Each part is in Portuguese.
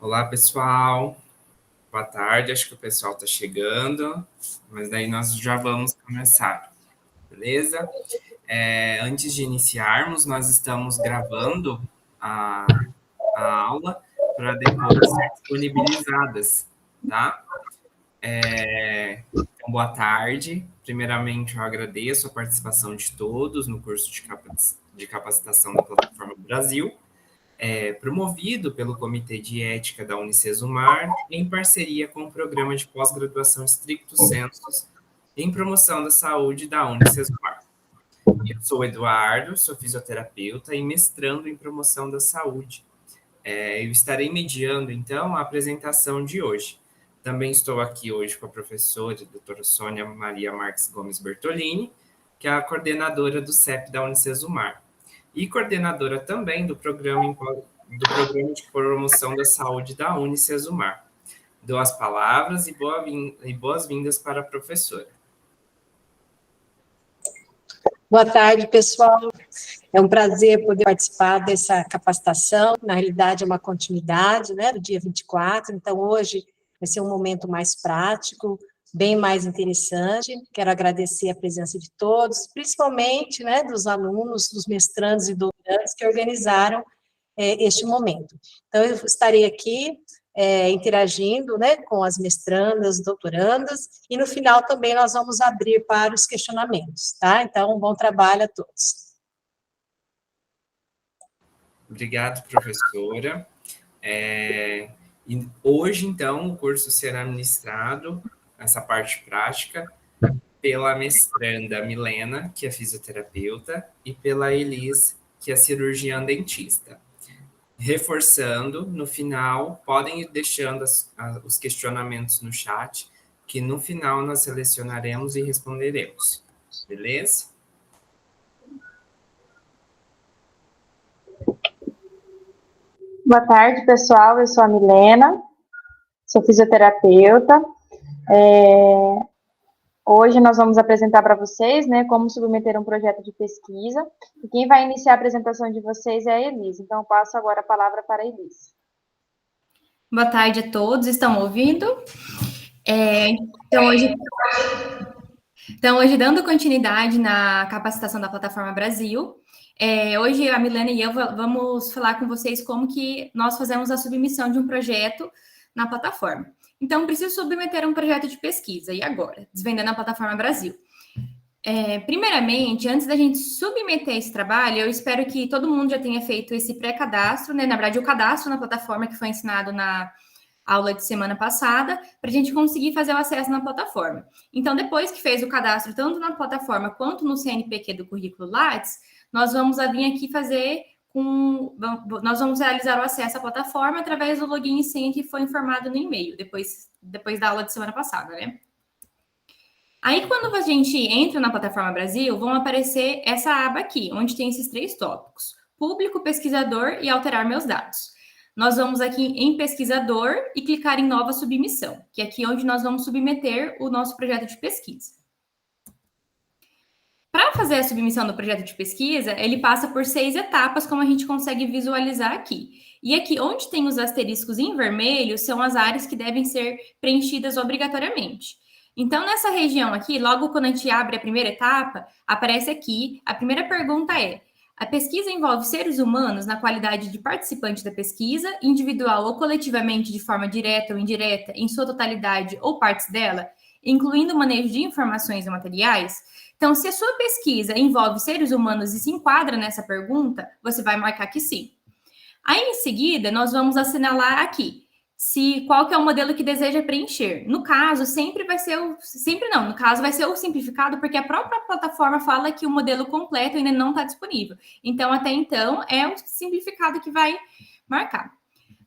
Olá, pessoal. Boa tarde. Acho que o pessoal está chegando, mas daí nós já vamos começar, beleza? Antes de iniciarmos, nós estamos gravando a, a aula para depois ser disponibilizadas, tá? Então, boa tarde. Primeiramente, eu agradeço a participação de todos no curso de capacitação da Plataforma Brasil, promovido pelo Comitê de Ética da Unicesumar, em parceria com o Programa de Pós-Graduação Stricto Sensus, em promoção da saúde da Unicesumar. Eu sou Eduardo, sou fisioterapeuta e mestrando em promoção da saúde. Eu estarei mediando, então, a apresentação de hoje. Também estou aqui hoje com a professora, a doutora Sônia Maria Marques Gomes Bertolini, que é a coordenadora do CEP da Unicesumar e coordenadora também do programa de promoção da saúde da Unicesumar. Dou as palavras e boas-vindas para a professora. Boa tarde, pessoal. É um prazer poder participar dessa capacitação. Na realidade, é uma continuidade, né, do dia 24. Então, hoje vai ser um momento mais prático, bem mais interessante. Quero agradecer a presença de todos, principalmente, né, dos alunos, dos mestrandos e doutorandos que organizaram este momento. Então, eu estarei aqui interagindo, né, com as mestrandas, doutorandas, e no final também nós vamos abrir para os questionamentos, tá? Então, bom trabalho a todos. Obrigado, professora. E hoje, então, o curso será ministrado, essa parte prática, pela mestranda Milena, que é fisioterapeuta, e pela Elis, que é cirurgiã dentista. Reforçando, no final, podem ir deixando os questionamentos no chat, que no final nós selecionaremos e responderemos. Beleza? Boa tarde, pessoal. Eu sou a Milena, sou fisioterapeuta. Hoje nós vamos apresentar para vocês, né, como submeter um projeto de pesquisa. E quem vai iniciar a apresentação de vocês é a Elis. Então, eu passo agora a palavra para a Elis. Boa tarde a todos. Estão ouvindo? Hoje, dando continuidade na capacitação da Plataforma Brasil, hoje a Milena e eu vamos falar com vocês como que nós fazemos a submissão de um projeto na plataforma. Então, preciso submeter um projeto de pesquisa. E agora? Desvendando a Plataforma Brasil. Primeiramente, antes da gente submeter esse trabalho, eu espero que todo mundo já tenha feito esse pré-cadastro, né? Na verdade, o cadastro na plataforma que foi ensinado na aula de semana passada, para a gente conseguir fazer o acesso na plataforma. Então, depois que fez o cadastro, tanto na plataforma quanto no CNPq do currículo Lattes, nós vamos vir aqui nós vamos realizar o acesso à plataforma através do login e senha que foi informado no e-mail, depois da aula de semana passada, né? Aí, quando a gente entra na Plataforma Brasil, vão aparecer essa aba aqui, onde tem esses 3 tópicos: público, pesquisador e alterar meus dados. Nós vamos aqui em pesquisador e clicar em nova submissão, que é aqui onde nós vamos submeter o nosso projeto de pesquisa. Para fazer a submissão do projeto de pesquisa, ele passa por 6 etapas, como a gente consegue visualizar aqui. E aqui, onde tem os asteriscos em vermelho, são as áreas que devem ser preenchidas obrigatoriamente. Então, nessa região aqui, logo quando a gente abre a primeira etapa, aparece aqui, a primeira pergunta é: a pesquisa envolve seres humanos na qualidade de participante da pesquisa, individual ou coletivamente de forma direta ou indireta, em sua totalidade ou partes dela, incluindo o manejo de informações e materiais? Então, se a sua pesquisa envolve seres humanos e se enquadra nessa pergunta, você vai marcar que sim. Aí, em seguida, nós vamos assinalar aqui qual que é o modelo que deseja preencher. No caso, no caso vai ser o simplificado, porque a própria plataforma fala que o modelo completo ainda não está disponível. Então, até então, é o simplificado que vai marcar.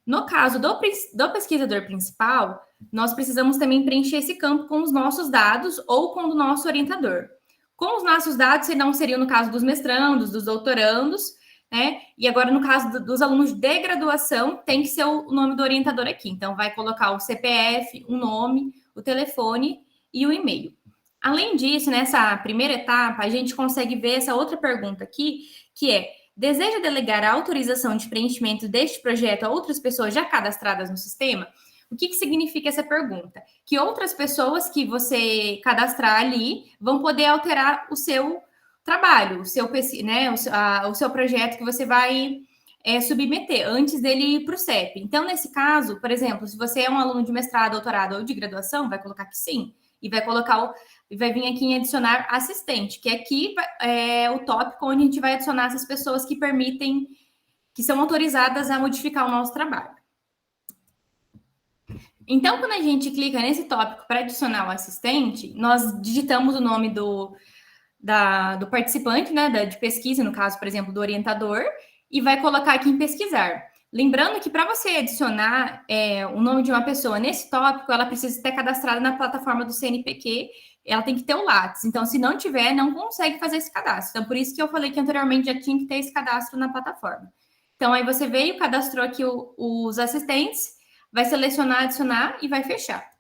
No caso do pesquisador principal, nós precisamos também preencher esse campo com os nossos dados ou com o nosso orientador. Com os nossos dados, não seriam no caso dos mestrandos, dos doutorandos, né? E agora, no caso dos alunos de graduação, tem que ser o nome do orientador aqui. Então, vai colocar o CPF, o nome, o telefone e o e-mail. Além disso, nessa primeira etapa, a gente consegue ver essa outra pergunta aqui, que é: deseja delegar a autorização de preenchimento deste projeto a outras pessoas já cadastradas no sistema? O que significa essa pergunta? Que outras pessoas que você cadastrar ali vão poder alterar o seu trabalho, o seu, né, o seu projeto que você vai submeter antes dele ir para o CEP. Então, nesse caso, por exemplo, se você é um aluno de mestrado, doutorado ou de graduação, vai colocar que sim, e vai colocar vai vir aqui em adicionar assistente, que aqui é o tópico onde a gente vai adicionar essas pessoas que permitem, que são autorizadas a modificar o nosso trabalho. Então, quando a gente clica nesse tópico para adicionar o assistente, nós digitamos o nome do participante, né, de pesquisa, no caso, por exemplo, do orientador, e vai colocar aqui em pesquisar. Lembrando que para você adicionar o nome de uma pessoa nesse tópico, ela precisa estar cadastrada na plataforma do CNPq, ela tem que ter o Lattes. Então, se não tiver, não consegue fazer esse cadastro. Então, por isso que eu falei que anteriormente já tinha que ter esse cadastro na plataforma. Então, aí você veio, cadastrou aqui os assistentes, vai selecionar, adicionar e vai fechar.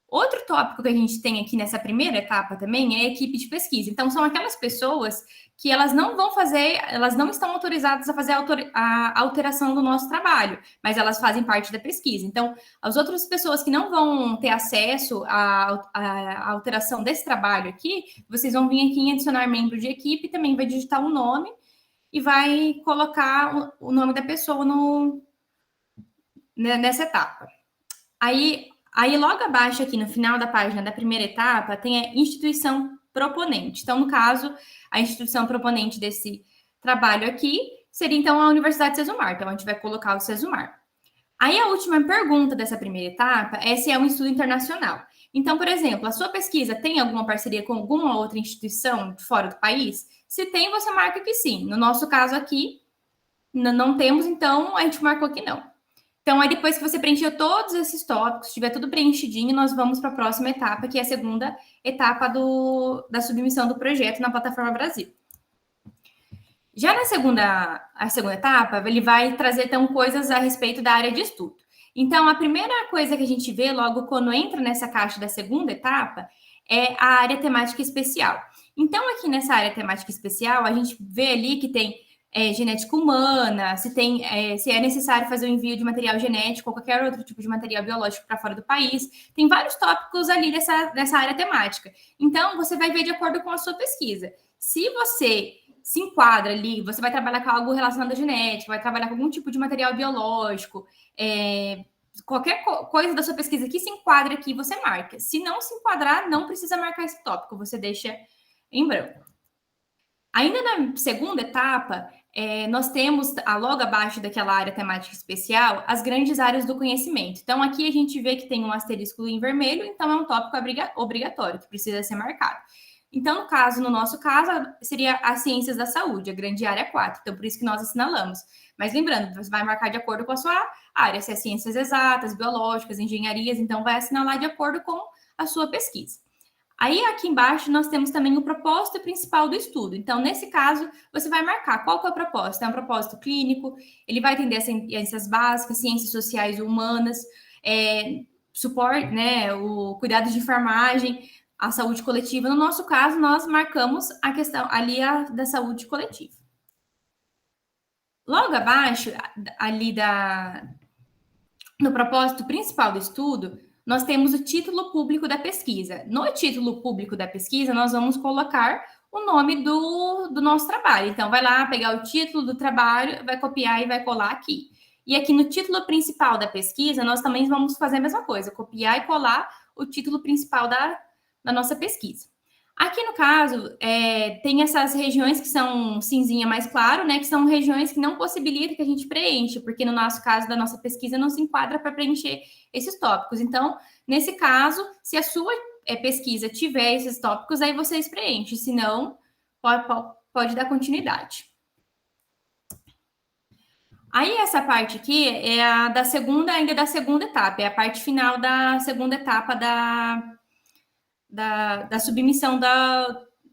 Outro tópico que a gente tem aqui nessa primeira etapa também é a equipe de pesquisa. Então, são aquelas pessoas que elas não vão fazer, elas não estão autorizadas a fazer a alteração do nosso trabalho, mas elas fazem parte da pesquisa. Então, as outras pessoas que não vão ter acesso à alteração desse trabalho aqui, vocês vão vir aqui em adicionar membro de equipe, também vai digitar um nome e vai colocar o nome da pessoa nessa etapa. Aí, logo abaixo aqui, no final da página da primeira etapa, tem a instituição proponente. Então, no caso, a instituição proponente desse trabalho aqui seria, então, a Universidade Sesumar. Então, a gente vai colocar o Sesumar. Aí, a última pergunta dessa primeira etapa é se é um estudo internacional. Então, por exemplo, a sua pesquisa tem alguma parceria com alguma outra instituição de fora do país? Se tem, você marca que sim. No nosso caso aqui, não temos, então, a gente marcou que não. Então, aí depois que você preencheu todos esses tópicos, tiver tudo preenchidinho, nós vamos para a próxima etapa, que é a segunda etapa da submissão do projeto na Plataforma Brasil. Já a segunda etapa, ele vai trazer, então, coisas a respeito da área de estudo. Então, a primeira coisa que a gente vê logo quando entra nessa caixa da segunda etapa é a área temática especial. Então, aqui nessa área temática especial, a gente vê ali que tem genética humana, se é necessário fazer o envio de material genético ou qualquer outro tipo de material biológico para fora do país. Tem vários tópicos ali dessa área temática. Então, você vai ver de acordo com a sua pesquisa. Se você se enquadra ali, você vai trabalhar com algo relacionado à genética, vai trabalhar com algum tipo de material biológico, qualquer coisa da sua pesquisa que se enquadra aqui, você marca. Se não se enquadrar, não precisa marcar esse tópico, você deixa em branco. Ainda na segunda etapa, nós temos, logo abaixo daquela área temática especial, as grandes áreas do conhecimento. Então, aqui a gente vê que tem um asterisco em vermelho, então é um tópico obrigatório, que precisa ser marcado. Então, no nosso caso, seria as ciências da saúde, a grande área 4. Então, por isso que nós assinalamos. Mas lembrando, você vai marcar de acordo com a sua área, se é ciências exatas, biológicas, engenharias, então vai assinalar de acordo com a sua pesquisa. Aí, aqui embaixo, nós temos também o propósito principal do estudo. Então, nesse caso, você vai marcar qual que é o propósito. É um propósito clínico, ele vai atender as ciências básicas, ciências sociais e humanas, suporte, né, o cuidado de enfermagem, a saúde coletiva. No nosso caso, nós marcamos a questão ali da saúde coletiva. Logo abaixo, ali no propósito principal do estudo, nós temos o título público da pesquisa. No título público da pesquisa, nós vamos colocar o nome do nosso trabalho. Então, vai lá pegar o título do trabalho, vai copiar e vai colar aqui. E aqui no título principal da pesquisa, nós também vamos fazer a mesma coisa, copiar e colar o título principal da nossa pesquisa. Aqui, no caso, tem essas regiões que são cinzinha mais claro, né? Que são regiões que não possibilitam que a gente preencha, porque no nosso caso da nossa pesquisa não se enquadra para preencher esses tópicos. Então, nesse caso, se a sua pesquisa tiver esses tópicos, aí vocês preenchem, senão pode dar continuidade. Aí, essa parte aqui é ainda da segunda etapa, é a parte final da segunda etapa da submissão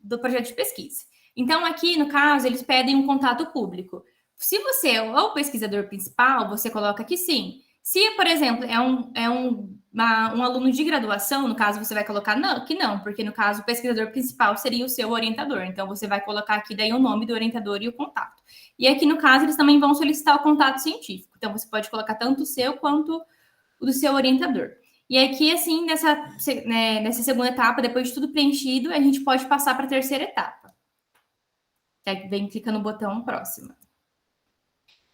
do projeto de pesquisa. Então, aqui, no caso, eles pedem um contato público. Se você é o pesquisador principal, você coloca que sim. Se, por exemplo, um aluno de graduação, no caso, você vai colocar que não, porque no caso o pesquisador principal seria o seu orientador. Então, você vai colocar aqui daí o nome do orientador e o contato. E aqui, no caso, eles também vão solicitar o contato científico. Então, você pode colocar tanto o seu quanto o do seu orientador. E aqui, assim, nessa segunda etapa, depois de tudo preenchido, a gente pode passar para a terceira etapa. Vem clica no botão próxima.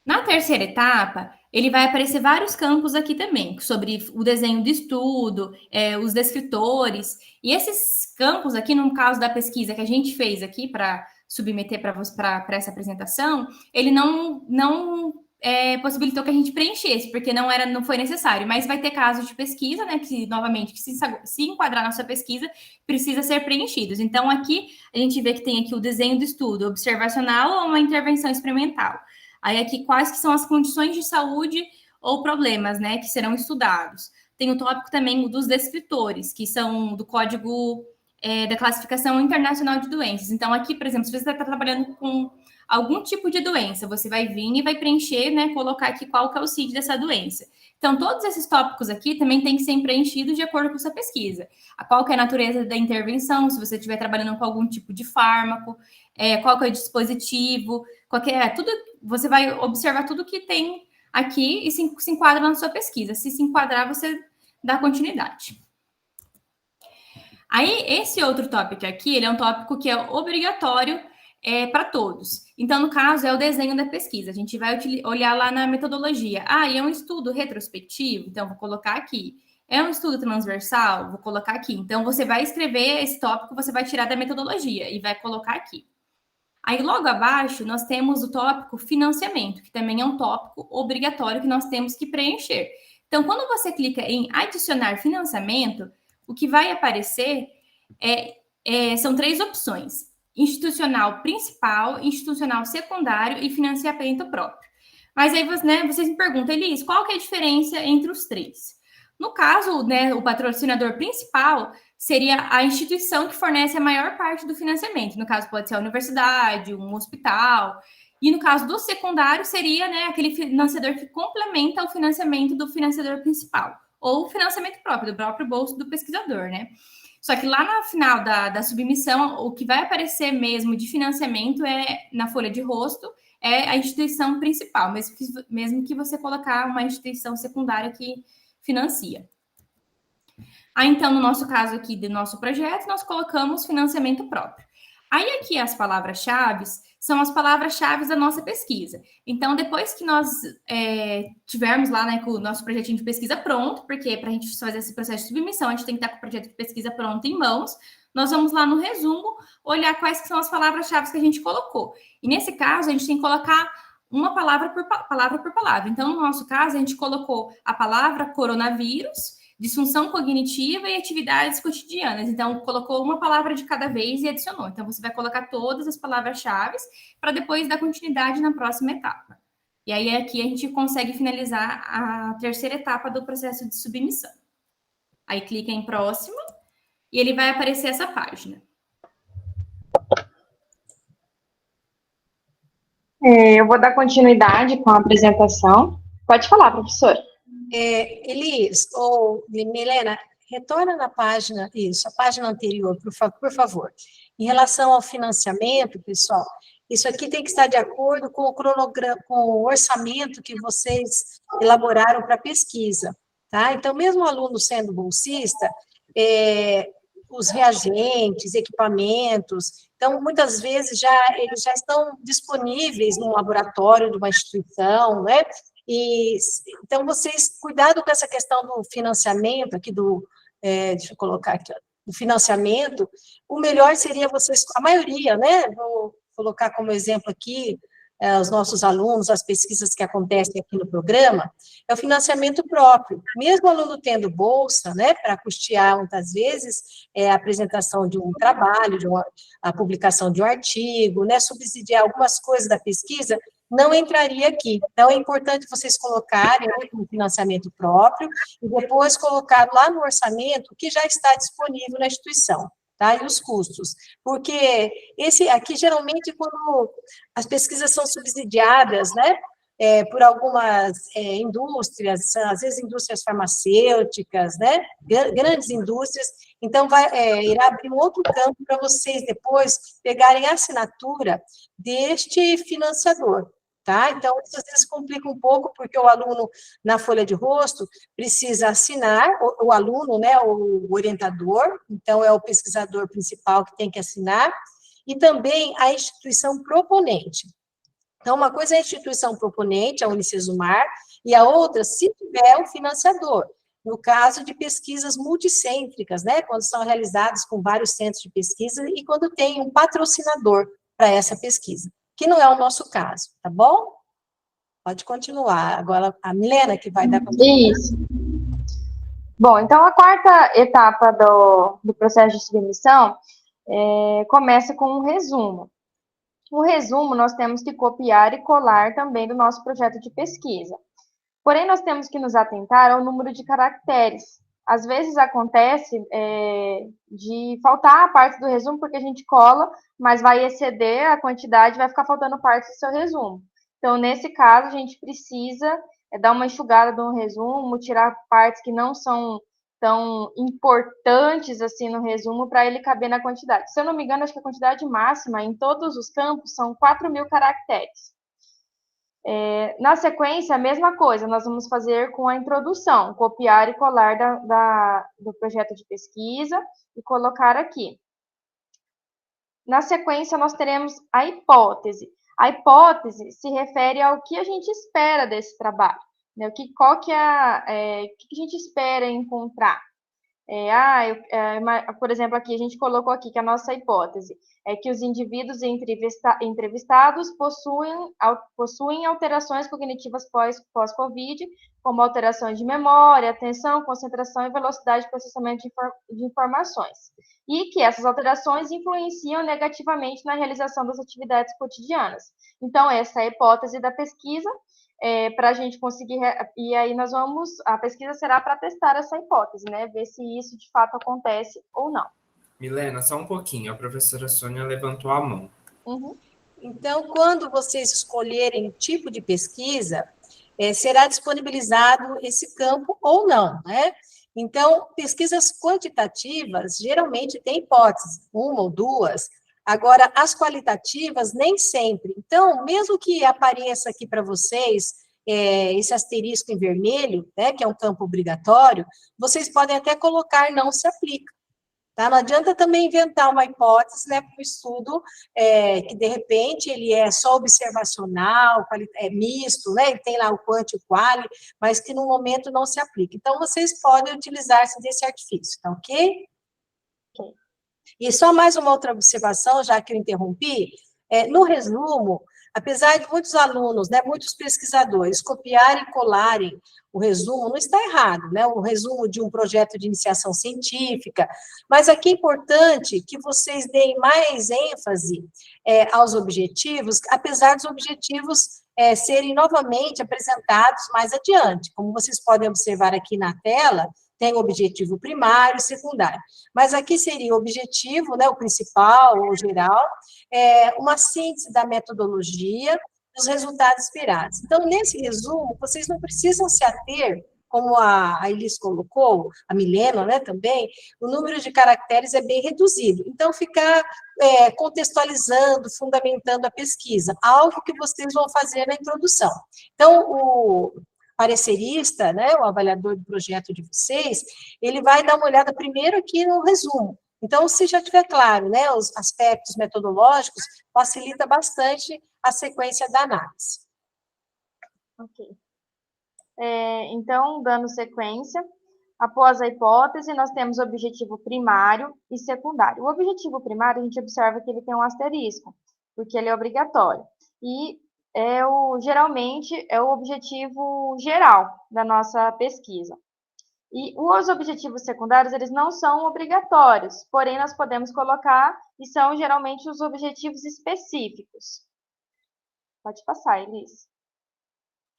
Na terceira etapa, ele vai aparecer vários campos aqui também, sobre o desenho de estudo, os descritores, e esses campos aqui, no caso da pesquisa que a gente fez aqui para submeter para essa apresentação, ele não possibilitou que a gente preenchesse, porque não foi necessário, mas vai ter casos de pesquisa, né, que, novamente, que se enquadrar na sua pesquisa, precisa ser preenchidos. Então, aqui, a gente vê que tem aqui o desenho de estudo observacional ou uma intervenção experimental. Aí aqui, quais que são as condições de saúde ou problemas, né, que serão estudados. Tem o tópico também dos descritores, que são do Código da Classificação Internacional de Doenças. Então, aqui, por exemplo, se você está trabalhando com algum tipo de doença, você vai vir e vai preencher, né, colocar aqui qual que é o CID dessa doença. Então, todos esses tópicos aqui também têm que ser preenchidos de acordo com a sua pesquisa. Qual que é a natureza da intervenção, se você estiver trabalhando com algum tipo de fármaco, qual que é o dispositivo, tudo, você vai observar tudo que tem aqui e se enquadra na sua pesquisa. Se enquadrar, você dá continuidade. Aí, esse outro tópico aqui, ele é um tópico que é obrigatório para todos. Então, no caso, é o desenho da pesquisa. A gente vai olhar lá na metodologia. E é um estudo retrospectivo? Então, vou colocar aqui. É um estudo transversal? Vou colocar aqui. Então, você vai escrever esse tópico, você vai tirar da metodologia e vai colocar aqui. Aí, logo abaixo, nós temos o tópico financiamento, que também é um tópico obrigatório que nós temos que preencher. Então, quando você clica em adicionar financiamento, o que vai aparecer são 3 opções: institucional principal, institucional secundário e financiamento próprio. Mas aí, vocês me perguntam, Elis, qual que é a diferença entre os 3? No caso, né, o patrocinador principal seria a instituição que fornece a maior parte do financiamento. No caso, pode ser a universidade, um hospital. E no caso do secundário, seria, né, aquele financiador que complementa o financiamento do financiador principal. Ou o financiamento próprio, do próprio bolso do pesquisador, né? Só que lá no final da submissão, o que vai aparecer mesmo de financiamento na folha de rosto, é a instituição principal, mesmo que você colocar uma instituição secundária que financia. Então, no nosso caso aqui do nosso projeto, nós colocamos financiamento próprio. Aí aqui as palavras-chave são as palavras-chave da nossa pesquisa. Então, depois que nós tivermos lá, né, com o nosso projetinho de pesquisa pronto, porque para a gente fazer esse processo de submissão, a gente tem que estar com o projeto de pesquisa pronto em mãos, nós vamos lá no resumo olhar quais que são as palavras-chave que a gente colocou. E nesse caso, a gente tem que colocar uma palavra por palavra. Então, no nosso caso, a gente colocou a palavra coronavírus, disfunção cognitiva e atividades cotidianas. Então, colocou uma palavra de cada vez e adicionou. Então, você vai colocar todas as palavras-chave para depois dar continuidade na próxima etapa. E aí, aqui, a gente consegue finalizar a terceira etapa do processo de submissão. Aí, clica em próximo e ele vai aparecer essa página. Eu vou dar continuidade com a apresentação. Pode falar, professora. Elis, ou Milena, retorna na página, a página anterior, por favor. Em relação ao financiamento, pessoal, isso aqui tem que estar de acordo com o cronograma, com o orçamento que vocês elaboraram para a pesquisa, tá? Então, mesmo o aluno sendo bolsista, os reagentes, equipamentos, então, muitas vezes, eles já estão disponíveis no laboratório de uma instituição, né? Então, vocês, cuidado com essa questão do financiamento, aqui deixa eu colocar aqui, do financiamento, o melhor seria vocês, a maioria, né, vou colocar como exemplo aqui, os nossos alunos, as pesquisas que acontecem aqui no programa, é o financiamento próprio. Mesmo o aluno tendo bolsa, né, para custear, muitas vezes, a apresentação de um trabalho, a publicação de um artigo, né, subsidiar algumas coisas da pesquisa, não entraria aqui. Então, é importante vocês colocarem, né, como financiamento próprio e depois colocar lá no orçamento o que já está disponível na instituição, tá? E os custos. Porque esse aqui, geralmente, quando as pesquisas são subsidiadas, né, por algumas indústrias, às vezes indústrias farmacêuticas, né? Grandes indústrias. Então, irá abrir um outro campo para vocês depois pegarem a assinatura deste financiador. Tá? Então, isso às vezes complica um pouco, porque o aluno, na folha de rosto, precisa assinar, o aluno, né, o orientador, então é o pesquisador principal que tem que assinar, e também a instituição proponente. Então, uma coisa é a instituição proponente, a Unicesumar, e a outra, se tiver o financiador, no caso de pesquisas multicêntricas, né, quando são realizadas com vários centros de pesquisa e quando tem um patrocinador para essa pesquisa, que não é o nosso caso, tá bom? Pode continuar. Agora, a Milena que vai dar... Isso. Bom, então a quarta etapa do processo de submissão começa com um resumo. O resumo nós temos que copiar e colar também do nosso projeto de pesquisa. Porém, nós temos que nos atentar ao número de caracteres. Às vezes acontece de faltar a parte do resumo, porque a gente cola, mas vai exceder a quantidade, vai ficar faltando parte do seu resumo. Então, nesse caso, a gente precisa dar uma enxugada no resumo, tirar partes que não são tão importantes assim no resumo para ele caber na quantidade. Se eu não me engano, acho que a quantidade máxima em todos os campos são 4.000 caracteres. Na sequência, a mesma coisa, nós vamos fazer com a introdução, copiar e colar do projeto de pesquisa e colocar aqui. Na sequência, nós teremos a hipótese. A hipótese se refere ao que a gente espera desse trabalho, né? O que a gente espera encontrar. Por exemplo, aqui a gente colocou aqui que a nossa hipótese é que os indivíduos entrevistados possuem alterações cognitivas pós-Covid, como alterações de memória, atenção, concentração e velocidade de processamento de informações, e que essas alterações influenciam negativamente na realização das atividades cotidianas. Então, essa é a hipótese da pesquisa, para a gente conseguir, e aí a pesquisa será para testar essa hipótese, né, ver se isso de fato acontece ou não. Milena, só um pouquinho, a professora Sônia levantou a mão. Uhum. Então, quando vocês escolherem o tipo de pesquisa, será disponibilizado esse campo ou não, né? Então, pesquisas quantitativas geralmente têm hipóteses, uma ou duas. Agora, as qualitativas, nem sempre. Então, mesmo que apareça aqui para vocês esse asterisco em vermelho, né, que é um campo obrigatório, vocês podem até colocar não se aplica. Tá? Não adianta também inventar uma hipótese, né, para o estudo que, de repente, ele é só observacional, misto, né, e tem lá o quant e o quali, mas que no momento não se aplica. Então, vocês podem utilizar-se desse artifício, tá ok? Ok. E só mais uma outra observação, já que eu interrompi, no resumo, apesar de muitos alunos, né, muitos pesquisadores copiarem e colarem o resumo, não está errado, né, o resumo de um projeto de iniciação científica, mas aqui é importante que vocês deem mais ênfase aos objetivos, apesar dos objetivos serem novamente apresentados mais adiante, como vocês podem observar aqui na tela, tem o objetivo primário e secundário. Mas aqui seria o objetivo, né, o principal, ou geral, uma síntese da metodologia, dos resultados esperados. Então, nesse resumo, vocês não precisam se ater, como a Elis colocou, a Milena, né, também, o número de caracteres é bem reduzido. Então, ficar contextualizando, fundamentando a pesquisa, algo que vocês vão fazer na introdução. Então, o parecerista, né, o avaliador do projeto de vocês, ele vai dar uma olhada primeiro aqui no resumo. Então, se já tiver claro, né, os aspectos metodológicos, facilita bastante a sequência da análise. Ok. Então, dando sequência, após a hipótese, nós temos o objetivo primário e secundário. O objetivo primário, a gente observa que ele tem um asterisco, porque ele é obrigatório. E geralmente é o objetivo geral da nossa pesquisa. E os objetivos secundários, eles não são obrigatórios, porém nós podemos colocar, e são geralmente os objetivos específicos. Pode passar, Elis.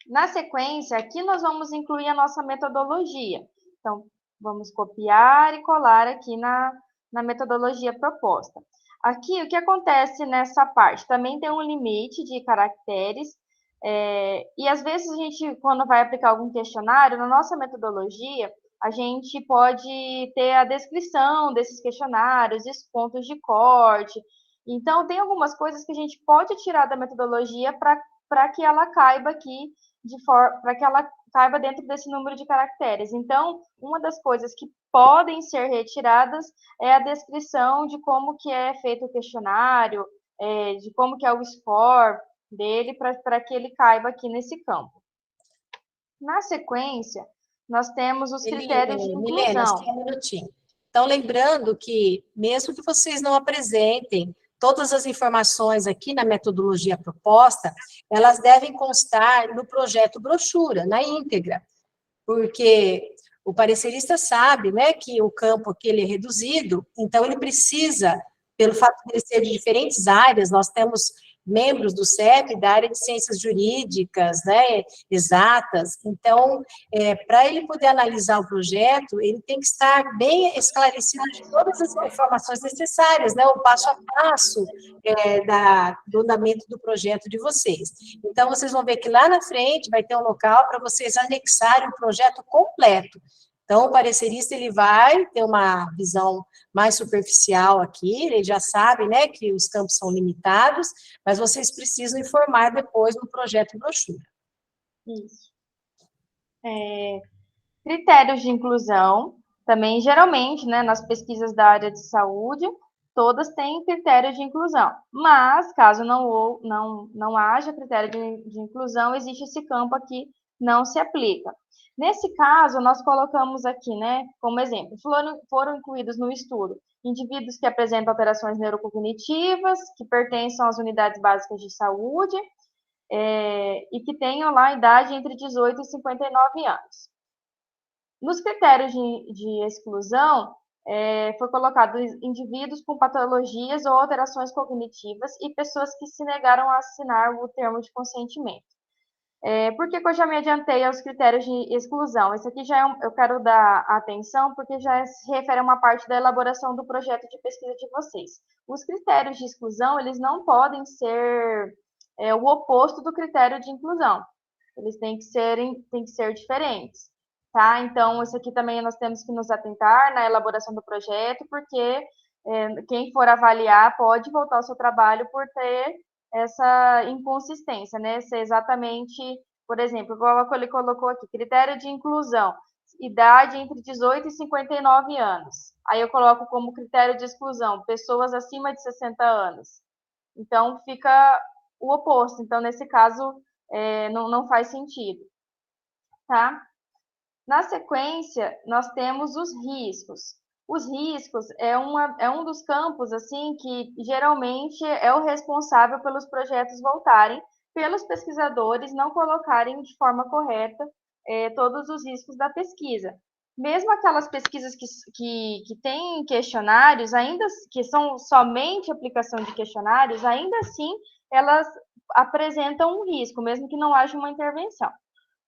Na sequência, aqui nós vamos incluir a nossa metodologia. Então, vamos copiar e colar aqui na metodologia proposta. Aqui, o que acontece nessa parte? Também tem um limite de caracteres, E às vezes a gente, quando vai aplicar algum questionário, na nossa metodologia, a gente pode ter a descrição desses questionários, os pontos de corte. Então, tem algumas coisas que a gente pode tirar da metodologia para que ela caiba aqui, para que ela caiba dentro desse número de caracteres. Então, uma das coisas que podem ser retiradas é a descrição de como que é feito o questionário, de como que é o score dele, para que ele caiba aqui nesse campo. Na sequência, nós temos os critérios de Milena, inclusão. só um minutinho. Então, lembrando que, mesmo que vocês não apresentem todas as informações aqui na metodologia proposta, elas devem constar no projeto brochura, na íntegra, porque o parecerista sabe, né, que o campo aqui ele é reduzido, então ele precisa, pelo fato de ele ser de diferentes áreas, nós temos membros do CEP da área de ciências jurídicas, né, exatas, então, para ele poder analisar o projeto, ele tem que estar bem esclarecido de todas as informações necessárias, né, o passo a passo do andamento do projeto de vocês. Então, vocês vão ver que lá na frente vai ter um local para vocês anexarem o projeto completo. Então, o parecerista, ele vai ter uma visão mais superficial aqui, ele já sabe, né, que os campos são limitados, mas vocês precisam informar depois no projeto brochura. Isso. Critérios de inclusão, também, geralmente, né, nas pesquisas da área de saúde, todas têm critérios de inclusão, mas, caso não haja critério de inclusão, existe esse campo aqui, não se aplica. Nesse caso, nós colocamos aqui, né, como exemplo, foram incluídos no estudo indivíduos que apresentam alterações neurocognitivas, que pertencem às unidades básicas de saúde, e que tenham lá a idade entre 18 e 59 anos. Nos critérios de exclusão, foi colocado indivíduos com patologias ou alterações cognitivas e pessoas que se negaram a assinar o termo de consentimento. Por que eu já me adiantei aos critérios de exclusão? Esse aqui já eu quero dar atenção, porque já se refere a uma parte da elaboração do projeto de pesquisa de vocês. Os critérios de exclusão, eles não podem ser o oposto do critério de inclusão. Eles têm que ser diferentes, tá? Então, isso aqui também nós temos que nos atentar na elaboração do projeto, porque quem for avaliar pode voltar ao seu trabalho por ter essa inconsistência, né? Ser exatamente, por exemplo, igual ele colocou aqui, critério de inclusão, idade entre 18 e 59 anos. Aí eu coloco como critério de exclusão, pessoas acima de 60 anos. Então, fica o oposto. Então, nesse caso, não faz sentido, tá? Na sequência, nós temos os riscos. Os riscos é um dos campos, assim, que geralmente é o responsável pelos projetos voltarem, pelos pesquisadores não colocarem de forma correta todos os riscos da pesquisa. Mesmo aquelas pesquisas que têm questionários, ainda que são somente aplicação de questionários, ainda assim, elas apresentam um risco, mesmo que não haja uma intervenção.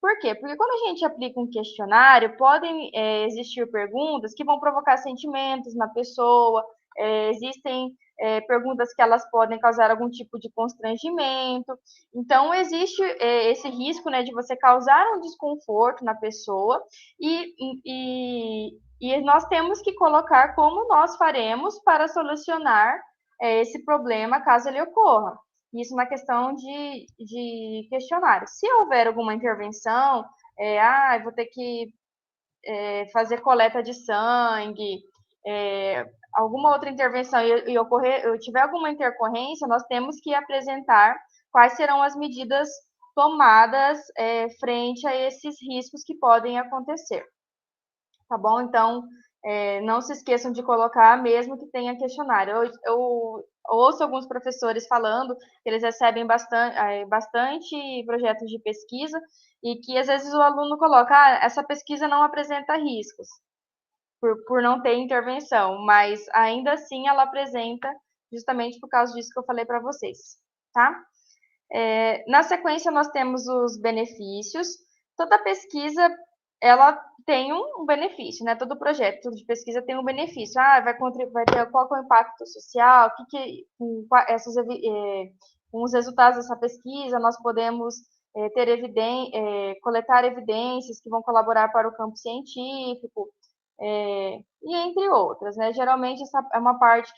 Por quê? Porque quando a gente aplica um questionário, podem existir perguntas que vão provocar sentimentos na pessoa, existem perguntas que elas podem causar algum tipo de constrangimento. Então, existe esse risco, né, de você causar um desconforto na pessoa e nós temos que colocar como nós faremos para solucionar esse problema caso ele ocorra. Isso na questão de questionário. Se houver alguma intervenção, vou ter que fazer coleta de sangue, alguma outra intervenção e eu tiver alguma intercorrência, nós temos que apresentar quais serão as medidas tomadas frente a esses riscos que podem acontecer. Tá bom? Então, não se esqueçam de colocar, mesmo que tenha questionário. Eu ouço alguns professores falando que eles recebem bastante projetos de pesquisa e que, às vezes, o aluno coloca, essa pesquisa não apresenta riscos, por não ter intervenção, mas, ainda assim, ela apresenta, justamente por causa disso que eu falei para vocês, tá? Na sequência, nós temos os benefícios. Toda pesquisa, ela tem um benefício, né? Todo projeto de pesquisa tem um benefício. Vai ter qual é o impacto social, com os resultados dessa pesquisa nós podemos coletar evidências que vão colaborar para o campo científico, e entre outras, né? Geralmente, essa é uma parte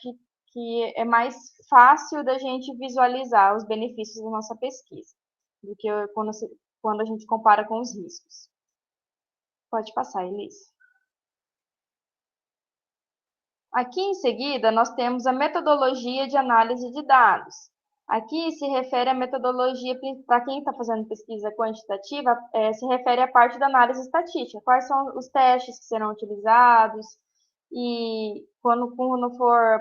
que é mais fácil da gente visualizar os benefícios da nossa pesquisa, do que quando a gente compara com os riscos. Pode passar, Elis. Aqui, em seguida, nós temos a metodologia de análise de dados. Aqui se refere à metodologia, para quem está fazendo pesquisa quantitativa, se refere à parte da análise estatística. Quais são os testes que serão utilizados, e quando for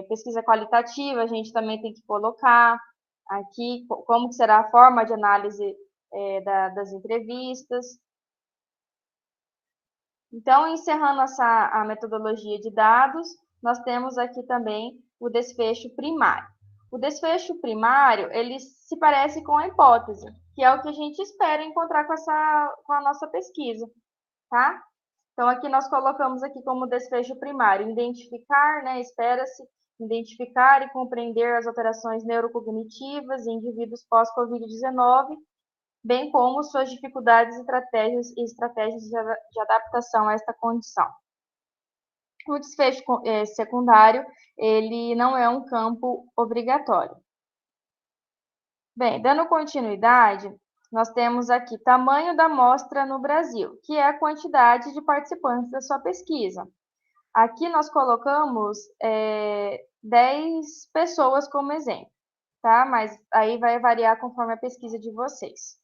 pesquisa qualitativa, a gente também tem que colocar aqui como que será a forma de análise das entrevistas. Então, encerrando a metodologia de dados, nós temos aqui também o desfecho primário. O desfecho primário, ele se parece com a hipótese, que é o que a gente espera encontrar com a nossa pesquisa, tá? Então, aqui nós colocamos aqui como desfecho primário, identificar, né, espera-se identificar e compreender as alterações neurocognitivas em indivíduos pós-Covid-19, bem como suas dificuldades e estratégias de adaptação a esta condição. O desfecho secundário, ele não é um campo obrigatório. Bem, dando continuidade, nós temos aqui tamanho da amostra no Brasil, que é a quantidade de participantes da sua pesquisa. Aqui nós colocamos 10 pessoas como exemplo, tá? Mas aí vai variar conforme a pesquisa de vocês.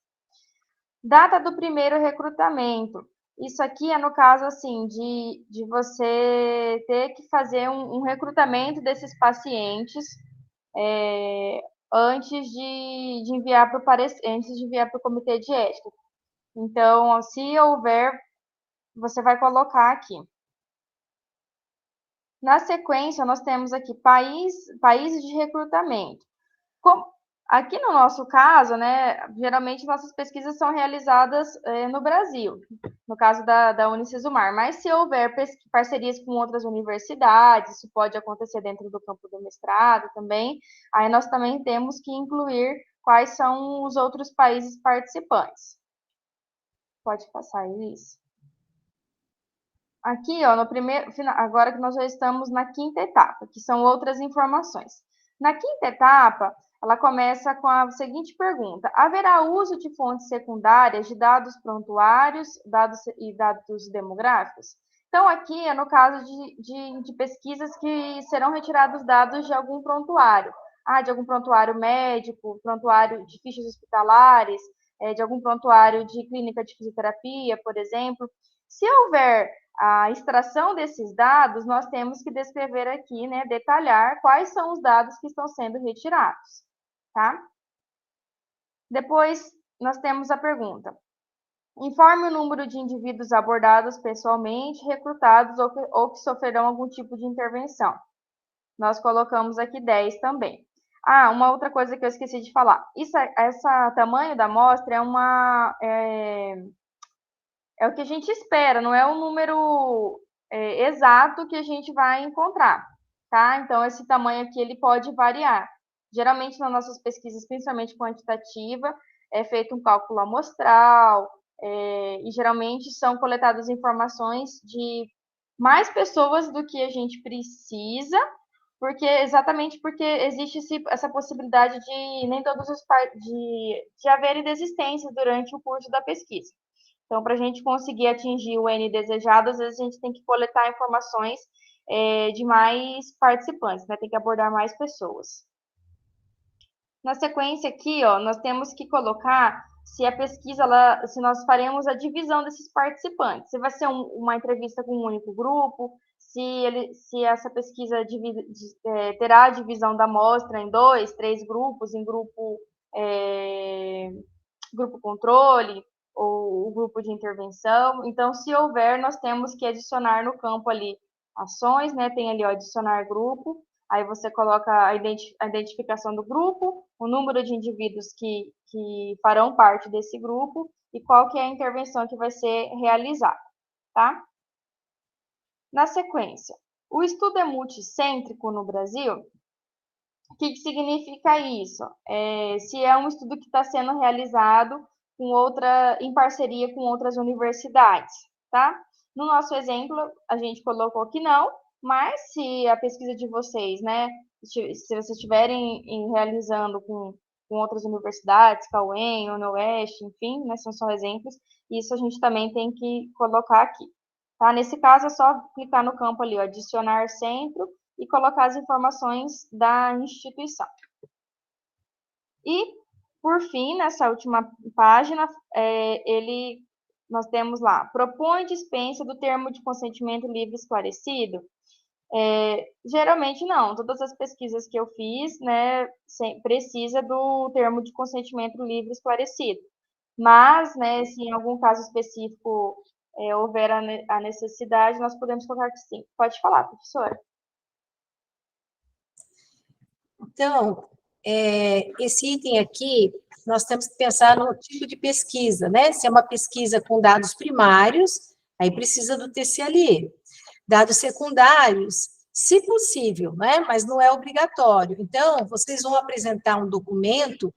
Data do primeiro recrutamento. Isso aqui é no caso, assim, de você ter que fazer um recrutamento desses pacientes antes de enviar para o comitê de ética. Então, se houver, você vai colocar aqui. Na sequência, nós temos aqui países de recrutamento. Aqui no nosso caso, né, geralmente nossas pesquisas são realizadas no Brasil, no caso da Unicesumar, mas se houver parcerias com outras universidades, isso pode acontecer dentro do campo do mestrado também, aí nós também temos que incluir quais são os outros países participantes. Pode passar, Elis. Aqui, ó, agora que nós já estamos na quinta etapa, que são outras informações. Na quinta etapa, ela começa com a seguinte pergunta: haverá uso de fontes secundárias de dados prontuários e dados demográficos? Então, aqui é no caso de pesquisas que serão retirados dados de algum prontuário. De algum prontuário médico, prontuário de fichas hospitalares, de algum prontuário de clínica de fisioterapia, por exemplo. Se houver a extração desses dados, nós temos que descrever aqui, né, detalhar quais são os dados que estão sendo retirados, tá? Depois, nós temos a pergunta: informe o número de indivíduos abordados pessoalmente, recrutados ou que sofrerão algum tipo de intervenção. Nós colocamos aqui 10 também. Uma outra coisa que eu esqueci de falar. Esse tamanho da amostra é o que a gente espera, não é o número exato que a gente vai encontrar, tá? Então, esse tamanho aqui, ele pode variar. Geralmente, nas nossas pesquisas, principalmente quantitativa, é feito um cálculo amostral, e geralmente são coletadas informações de mais pessoas do que a gente precisa, exatamente porque existe essa possibilidade de nem todos de haverem desistências durante o curso da pesquisa. Então, para a gente conseguir atingir o N desejado, às vezes a gente tem que coletar informações de mais participantes, né? Tem que abordar mais pessoas. Na sequência aqui, ó, nós temos que colocar se a pesquisa, se nós faremos a divisão desses participantes. Se vai ser uma entrevista com um único grupo, se essa pesquisa terá a divisão da amostra em 2, 3 grupos, em grupo controle, ou o grupo de intervenção. Então, se houver, nós temos que adicionar no campo ali ações, né? Tem ali, ó, adicionar grupo, aí você coloca a identificação do grupo, o número de indivíduos que farão parte desse grupo e qual que é a intervenção que vai ser realizada, tá? Na sequência, o estudo é multicêntrico no Brasil? O que significa isso? Se é um estudo que está sendo realizado em parceria com outras universidades, tá? No nosso exemplo, a gente colocou que não, mas se a pesquisa de vocês, né, se vocês estiverem realizando com outras universidades, Cauê, UniOeste, enfim, né, são só exemplos, isso a gente também tem que colocar aqui. Tá? Nesse caso, é só clicar no campo ali, ó, adicionar centro, e colocar as informações da instituição. E, por fim, nessa última página, nós temos lá, propõe dispensa do termo de consentimento livre esclarecido? Geralmente não, todas as pesquisas que eu fiz, né, precisa do termo de consentimento livre esclarecido. Mas, né, se em algum caso específico houver a necessidade, nós podemos colocar que sim. Pode falar, professora. Então, esse item aqui, nós temos que pensar no tipo de pesquisa, né? Se é uma pesquisa com dados primários, aí precisa do TCLE. Dados secundários, se possível, né? Mas não é obrigatório. Então, vocês vão apresentar um documento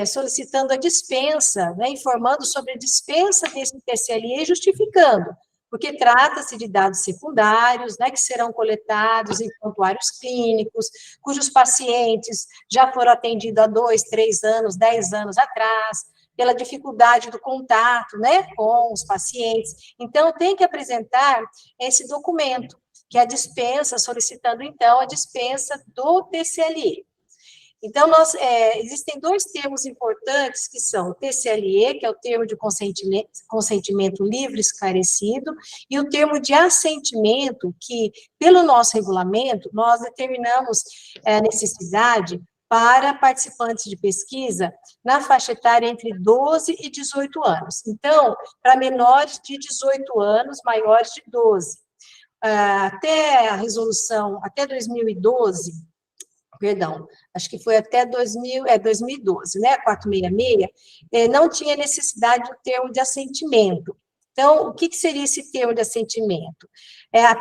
solicitando a dispensa, né? Informando sobre a dispensa desse TCLE e justificando, porque trata-se de dados secundários, né, que serão coletados em prontuários clínicos, cujos pacientes já foram atendidos há 2, 3 anos, 10 anos atrás, pela dificuldade do contato, né, com os pacientes. Então, tem que apresentar esse documento, que é a dispensa, solicitando, então, a dispensa do TCLE. Então, existem dois termos importantes, que são o TCLE, que é o termo de consentimento livre esclarecido, e o termo de assentimento, que, pelo nosso regulamento, nós determinamos a necessidade para participantes de pesquisa na faixa etária entre 12 e 18 anos. Então, para menores de 18 anos, maiores de 12. Até a resolução, até 2012, perdão, acho que foi até 2012, né, 466, não tinha necessidade do termo de assentimento. Então, o que seria esse termo de assentimento?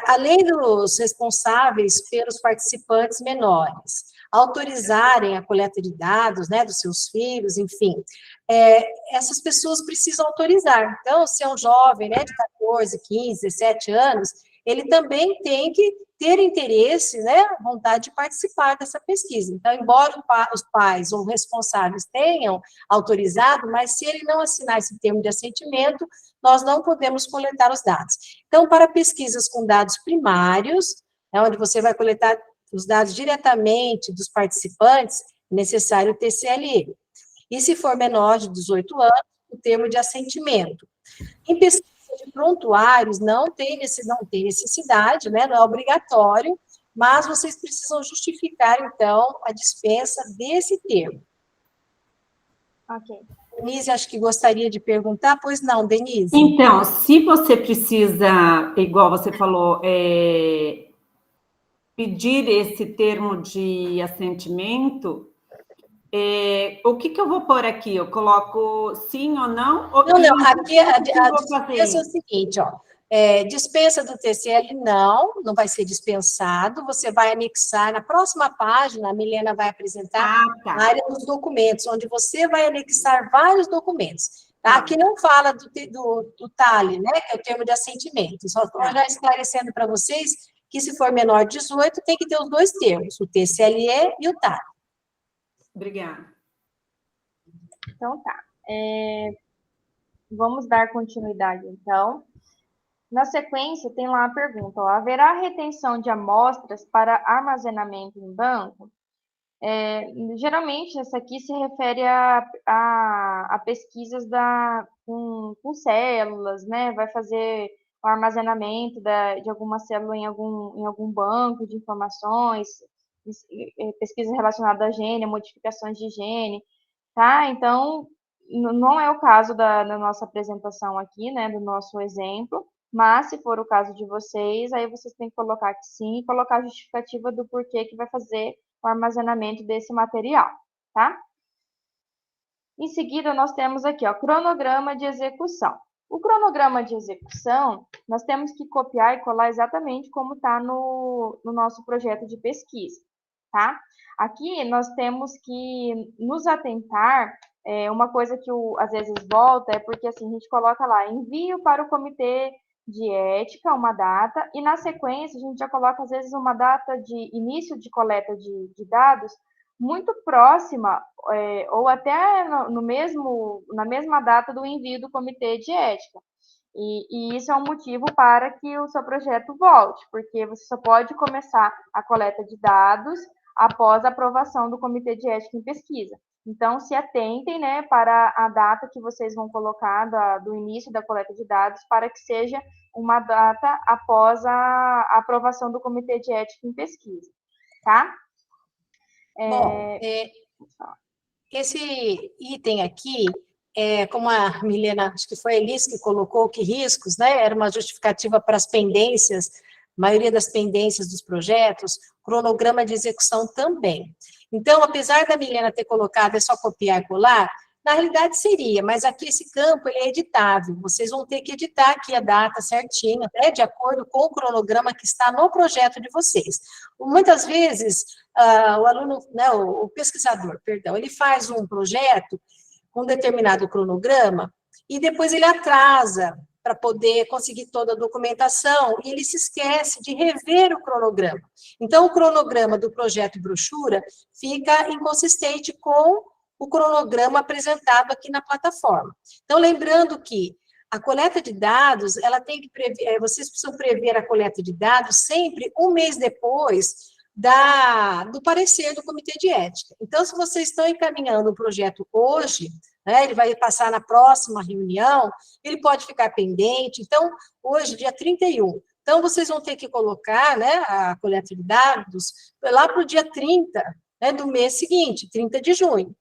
Além dos responsáveis pelos participantes menores, autorizarem a coleta de dados, né, dos seus filhos, enfim, essas pessoas precisam autorizar. Então, se é um jovem, né, de 14, 15, 17 anos, ele também tem que ter interesse, né, vontade de participar dessa pesquisa. Então, embora os pais ou responsáveis tenham autorizado, mas se ele não assinar esse termo de assentimento, nós não podemos coletar os dados. Então, para pesquisas com dados primários, onde você vai coletar os dados diretamente dos participantes, é necessário o TCLE. E se for menor de 18 anos, o termo de assentimento. Em pesquisa de prontuários, não tem necessidade, né, não é obrigatório, mas vocês precisam justificar, então, a dispensa desse termo. Ok. Denise, acho que gostaria de perguntar, pois não, Denise? Então, se você precisa, igual você falou, pedir esse termo de assentimento, o que eu vou pôr aqui? Eu coloco sim ou não? Não, aqui a dispensa é o seguinte, ó, dispensa do TCL, não vai ser dispensado, você vai anexar, na próxima página, a Milena vai apresentar a área dos documentos, onde você vai anexar vários documentos. Tá? Aqui não fala do TALE, né, que é o termo de assentimento, só estou já esclarecendo para vocês que se for menor de 18, tem que ter os dois termos, o TCLE e o TALE. Obrigada. Então, tá. Vamos dar continuidade, então. Na sequência, tem lá a pergunta, ó, haverá retenção de amostras para armazenamento em banco? Geralmente, essa aqui se refere a pesquisas com células, né? Vai fazer o armazenamento de alguma célula em algum banco de informações, pesquisas relacionadas a gene, modificações de gene, tá? Então, não é o caso da nossa apresentação aqui, né? Do nosso exemplo, mas se for o caso de vocês, aí vocês têm que colocar que sim e colocar a justificativa do porquê que vai fazer o armazenamento desse material, tá? Em seguida, nós temos aqui, ó, cronograma de execução. O cronograma de execução, nós temos que copiar e colar exatamente como está no nosso projeto de pesquisa. tá? Aqui nós temos que nos atentar, uma coisa que às vezes volta, é porque assim, a gente coloca lá, envio para o comitê de ética, uma data, e na sequência a gente já coloca às vezes uma data de início de coleta de dados muito próxima, ou até na mesma data do envio do comitê de ética. E isso é um motivo para que o seu projeto volte, porque você só pode começar a coleta de dados após a aprovação do Comitê de Ética em Pesquisa. Então, se atentem, né, para a data que vocês vão colocar do início da coleta de dados, para que seja uma data após a aprovação do Comitê de Ética em Pesquisa, tá? Bom, esse item aqui, como a Milena, acho que foi a Elis que colocou, que riscos, né, era uma justificativa para as pendências, a maioria das pendências dos projetos, cronograma de execução também. Então, apesar da Milena ter colocado, é só copiar e colar, na realidade seria, mas aqui esse campo ele é editável, vocês vão ter que editar aqui a data certinha, né, de acordo com o cronograma que está no projeto de vocês. Muitas vezes, o aluno, né, o pesquisador, perdão, ele faz um projeto com um determinado cronograma e depois ele atrasa para poder conseguir toda a documentação e ele se esquece de rever o cronograma. Então, o cronograma do projeto brochura fica inconsistente com o cronograma apresentado aqui na plataforma. Então, lembrando que a coleta de dados, ela tem que prever, vocês precisam prever a coleta de dados sempre um mês depois do parecer do Comitê de Ética. Então, se vocês estão encaminhando o projeto hoje, né, ele vai passar na próxima reunião, ele pode ficar pendente. Então, hoje, dia 31. Então, vocês vão ter que colocar, né, a coleta de dados lá para o dia 30, né, do mês seguinte, 30 de junho.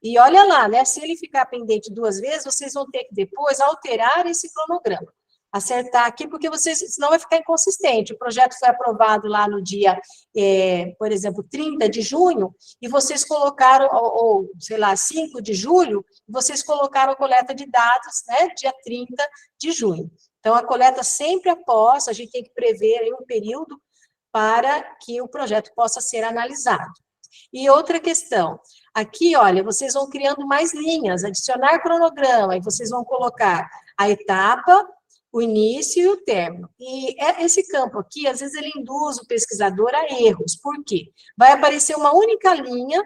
E olha lá, né, se ele ficar pendente 2 vezes, vocês vão ter que depois alterar esse cronograma, acertar aqui, porque senão vai ficar inconsistente. O projeto foi aprovado lá no dia, por exemplo, 30 de junho, e vocês colocaram, ou sei lá, 5 de julho, vocês colocaram a coleta de dados, né, dia 30 de junho. Então, a coleta sempre após, a gente tem que prever aí um período para que o projeto possa ser analisado. E outra questão, aqui, olha, vocês vão criando mais linhas, adicionar cronograma, e vocês vão colocar a etapa, o início e o término. E esse campo aqui, às vezes, ele induz o pesquisador a erros. Por quê? Vai aparecer uma única linha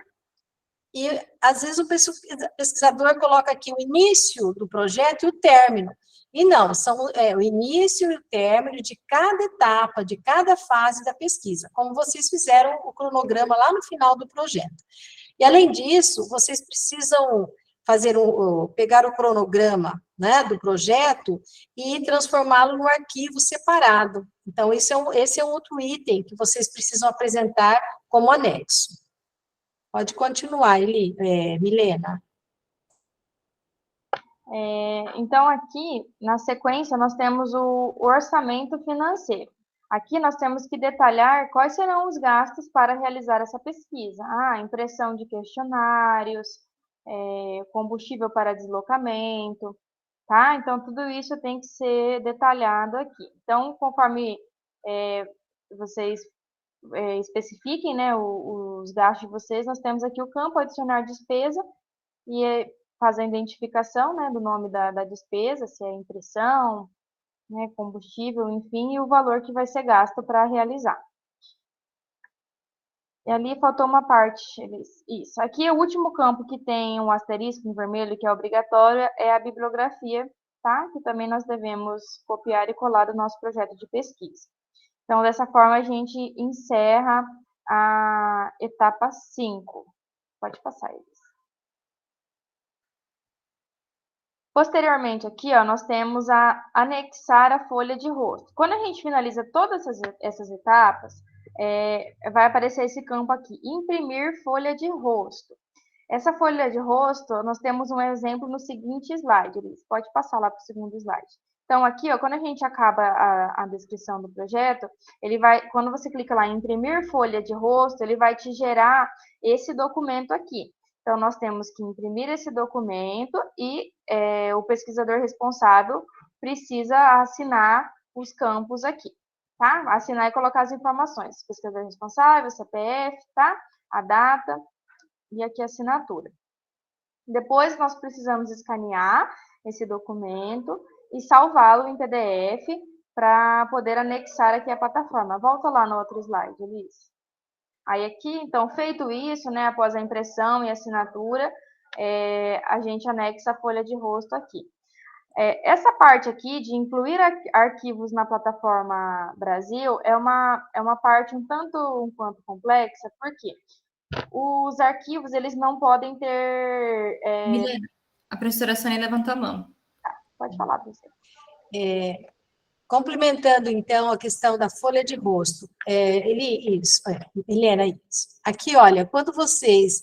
e, às vezes, o pesquisador coloca aqui o início do projeto e o término. E não, são o início e o término de cada etapa, de cada fase da pesquisa, como vocês fizeram o cronograma lá no final do projeto. E, além disso, vocês precisam pegar o cronograma, né, do projeto e transformá-lo num arquivo separado. Então, esse é um outro item que vocês precisam apresentar como anexo. Pode continuar, Milena. Então, aqui, na sequência, nós temos o orçamento financeiro. Aqui nós temos que detalhar quais serão os gastos para realizar essa pesquisa. Impressão de questionários, combustível para deslocamento, tá? Então, tudo isso tem que ser detalhado aqui. Então, conforme vocês especifiquem, né, os gastos de vocês, nós temos aqui o campo adicionar despesa e faz a identificação, né, do nome da despesa, se é impressão, né, combustível, enfim, e o valor que vai ser gasto para realizar. E ali faltou uma parte, isso. Aqui o último campo que tem um asterisco em vermelho, que é obrigatório, é a bibliografia, tá? Que também nós devemos copiar e colar do nosso projeto de pesquisa. Então, dessa forma, a gente encerra a etapa 5. Pode passar, Elis. Posteriormente, aqui, ó, nós temos a anexar a folha de rosto. Quando a gente finaliza todas essas etapas, vai aparecer esse campo aqui, imprimir folha de rosto. Essa folha de rosto, nós temos um exemplo no seguinte slide, Elis. Pode passar lá para o segundo slide. Então, aqui, ó, quando a gente acaba a descrição do projeto, quando você clica lá em imprimir folha de rosto, ele vai te gerar esse documento aqui. Então, nós temos que imprimir esse documento e o pesquisador responsável precisa assinar os campos aqui, tá? Assinar e colocar as informações. Pesquisador responsável, CPF, tá? A data e aqui a assinatura. Depois, nós precisamos escanear esse documento e salvá-lo em PDF para poder anexar aqui a plataforma. Volta lá no outro slide, Elis. Aí aqui, então, feito isso, né, após a impressão e assinatura, a gente anexa a folha de rosto aqui. Essa parte aqui de incluir arquivos na plataforma Brasil é uma parte um quanto complexa, porque os arquivos, eles não podem ter... Milena, a professora Sônia levantou a mão. Pode falar, professora. Complementando, então, a questão da folha de rosto. Helena, isso. Aqui, olha, quando vocês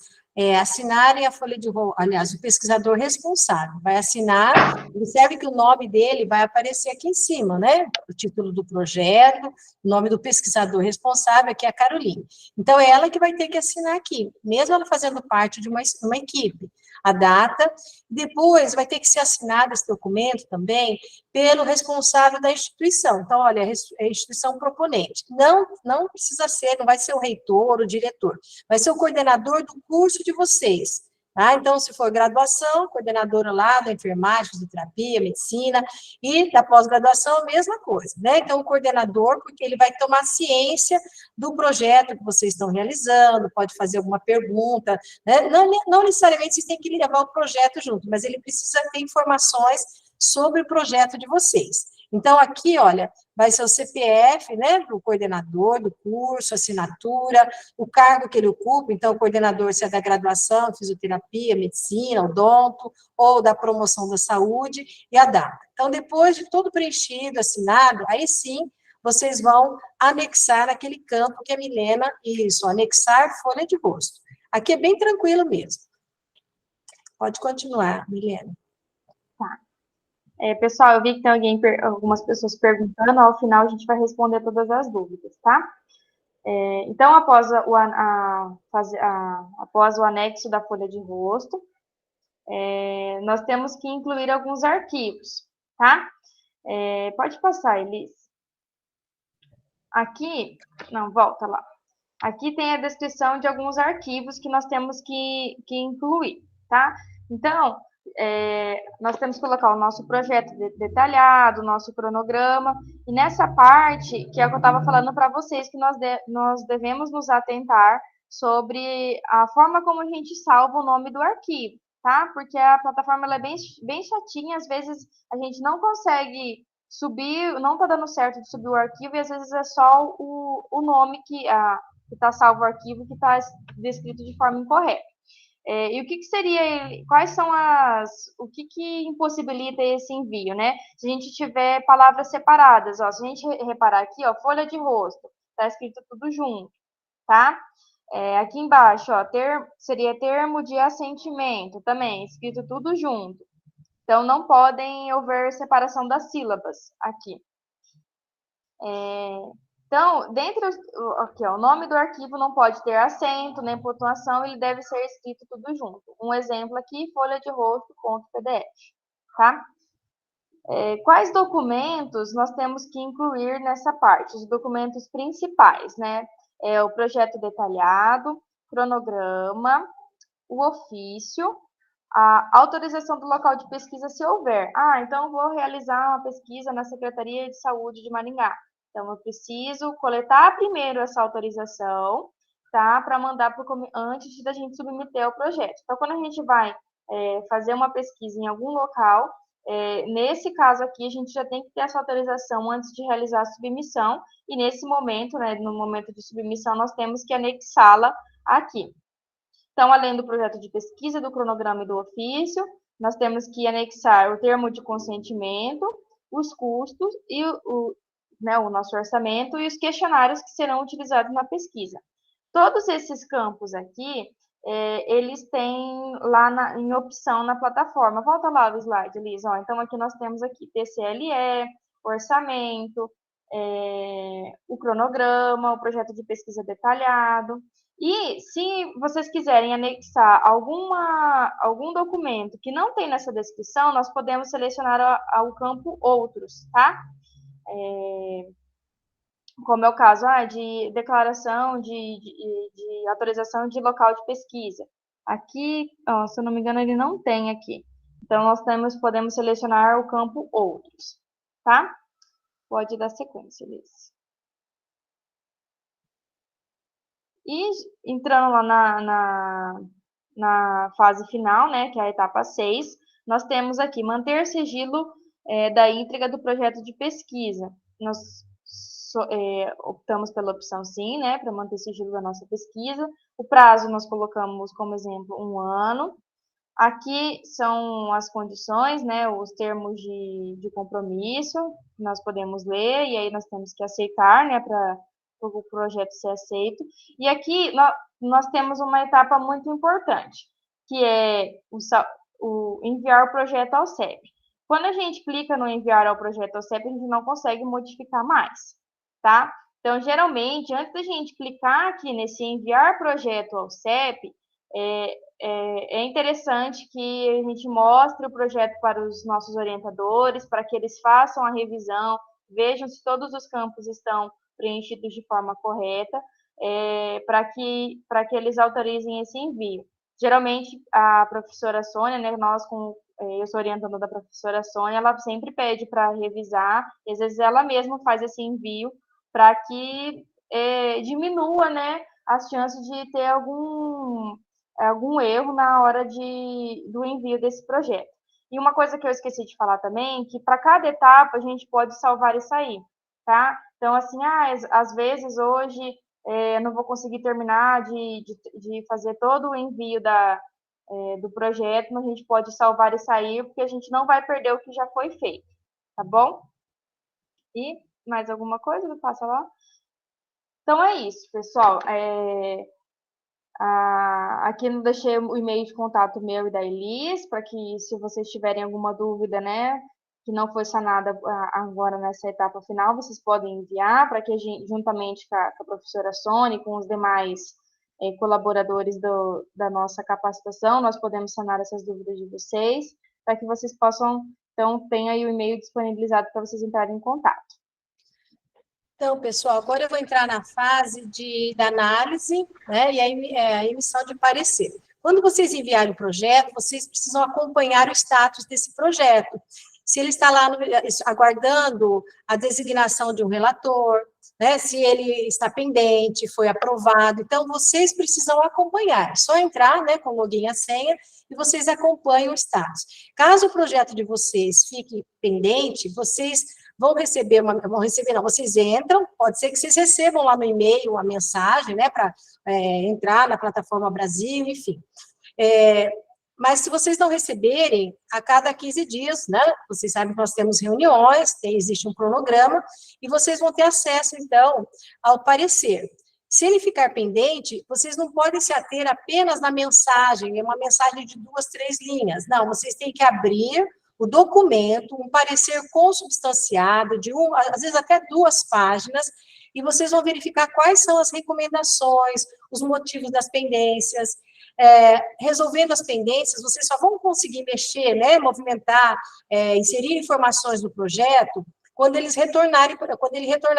assinarem a folha de rosto, aliás, o pesquisador responsável vai assinar, observe que o nome dele vai aparecer aqui em cima, né? O título do projeto, o nome do pesquisador responsável, que é a Caroline. Então, é ela que vai ter que assinar aqui, mesmo ela fazendo parte de uma equipe. A data, depois vai ter que ser assinado esse documento também pelo responsável da instituição. Então, olha, a instituição proponente. Não precisa ser, não vai ser o reitor, o diretor, vai ser o coordenador do curso de vocês. Tá? Então, se for graduação, coordenadora lá da enfermagem, fisioterapia, medicina, e da pós-graduação, a mesma coisa, né? Então, o coordenador, porque ele vai tomar ciência do projeto que vocês estão realizando, pode fazer alguma pergunta, né? Não necessariamente vocês têm que levar o projeto junto, mas ele precisa ter informações sobre o projeto de vocês. Então, aqui, olha, vai ser o CPF, né, do coordenador do curso, assinatura, o cargo que ele ocupa, então, o coordenador, se é da graduação, fisioterapia, medicina, odonto, ou da promoção da saúde, e a data. Então, depois de tudo preenchido, assinado, aí sim, vocês vão anexar naquele campo que a Milena, isso, anexar folha de rosto. Aqui é bem tranquilo mesmo. Pode continuar, Milena. Tá. Pessoal, eu vi que tem algumas pessoas perguntando, ao final a gente vai responder todas as dúvidas, tá? Então, após o anexo da folha de rosto, nós temos que incluir alguns arquivos, tá? Pode passar, Elis. Aqui, não, volta lá. Aqui tem a descrição de alguns arquivos que nós temos que incluir, tá? Então, nós temos que colocar o nosso projeto detalhado, o nosso cronograma, e nessa parte, que é o que eu estava falando para vocês, que nós devemos nos atentar sobre a forma como a gente salva o nome do arquivo, tá? Porque a plataforma ela é bem chatinha, às vezes a gente não consegue subir, não está dando certo de subir o arquivo, e às vezes é só o nome que está salvo o arquivo, que está descrito de forma incorreta. E o que seria, quais são o que impossibilita esse envio, né? Se a gente tiver palavras separadas, ó, se a gente reparar aqui, ó, folha de rosto, tá escrito tudo junto, tá? Aqui embaixo, ó, seria termo de assentimento, também, escrito tudo junto. Então, não podem haver separação das sílabas aqui. Então, aqui, ó, o nome do arquivo não pode ter acento, nem pontuação, ele deve ser escrito tudo junto. Um exemplo aqui, folha de rosto.pdf, tá? Quais documentos nós temos que incluir nessa parte? Os documentos principais, né? O projeto detalhado, cronograma, o ofício, a autorização do local de pesquisa, se houver. Então eu vou realizar uma pesquisa na Secretaria de Saúde de Maringá. Então, eu preciso coletar primeiro essa autorização, tá? Para mandar antes da gente submeter ao projeto. Então, quando a gente vai fazer uma pesquisa em algum local, nesse caso aqui, a gente já tem que ter essa autorização antes de realizar a submissão, e nesse momento, né, no momento de submissão, nós temos que anexá-la aqui. Então, além do projeto de pesquisa, do cronograma e do ofício, nós temos que anexar o termo de consentimento, os custos e o nosso orçamento e os questionários que serão utilizados na pesquisa. Todos esses campos aqui, eles têm lá em opção na plataforma. Volta lá o slide, Elis. Então, aqui nós temos aqui TCLE, orçamento, o cronograma, o projeto de pesquisa detalhado. E se vocês quiserem anexar algum documento que não tem nessa descrição, nós podemos selecionar o campo outros, tá? como é o caso de declaração de autorização de local de pesquisa. Aqui, se eu não me engano, ele não tem aqui. Então, nós podemos selecionar o campo Outros, tá? Pode dar sequência, Liz. E entrando lá na fase final, né, que é a etapa 6, nós temos aqui manter sigilo da íntegra do projeto de pesquisa. Nós optamos pela opção sim, né, para manter sigilo da nossa pesquisa. O prazo nós colocamos como exemplo 1 ano. Aqui são as condições, né, os termos de compromisso, nós podemos ler, e aí nós temos que aceitar, né, para o projeto ser aceito. E aqui nós temos uma etapa muito importante, que é o enviar o projeto ao CEP. Quando a gente clica no enviar ao projeto ao CEP, a gente não consegue modificar mais, tá? Então, geralmente, antes da gente clicar aqui nesse enviar projeto ao CEP, é interessante que a gente mostre o projeto para os nossos orientadores, para que eles façam a revisão, vejam se todos os campos estão preenchidos de forma correta, para que eles autorizem esse envio. Geralmente, a professora Sônia, né, eu sou orientadora da professora Sônia, ela sempre pede para revisar, e às vezes ela mesma faz esse envio, para que diminua, né, as chances de ter algum erro na hora do envio desse projeto. E uma coisa que eu esqueci de falar também, que para cada etapa a gente pode salvar e sair, tá? Então, assim, às vezes hoje eu não vou conseguir terminar de fazer todo o envio do projeto, mas a gente pode salvar e sair, porque a gente não vai perder o que já foi feito, tá bom? E mais alguma coisa? Me passa lá. Então, é isso, pessoal. Aqui eu deixei o e-mail de contato meu e da Elis, para que, se vocês tiverem alguma dúvida, né, que não foi sanada agora nessa etapa final, vocês podem enviar, para que a gente, juntamente com a professora Sônia e com os demais colaboradores da nossa capacitação, nós podemos sanar essas dúvidas de vocês, para que vocês possam, então, ter aí o e-mail disponibilizado para vocês entrarem em contato. Então, pessoal, agora eu vou entrar na fase da análise, né, e a emissão de parecer. Quando vocês enviarem o projeto, vocês precisam acompanhar o status desse projeto. Se ele está lá aguardando a designação de um relator, né, se ele está pendente, foi aprovado, então vocês precisam acompanhar. É só entrar, né, com login e a senha, e vocês acompanham o status. Caso o projeto de vocês fique pendente, vocês vocês entram, pode ser que vocês recebam lá no e-mail uma mensagem, né, para entrar na plataforma Brasil, enfim. Mas se vocês não receberem, a cada 15 dias, né, vocês sabem que nós temos reuniões, existe um cronograma, e vocês vão ter acesso, então, ao parecer. Se ele ficar pendente, vocês não podem se ater apenas na mensagem, é uma mensagem de 2, 3 linhas. Não, vocês têm que abrir o documento, um parecer consubstanciado, às vezes até 2 páginas, e vocês vão verificar quais são as recomendações, os motivos das pendências. Resolvendo as pendências, vocês só vão conseguir mexer, né, movimentar, inserir informações no projeto quando ele retornar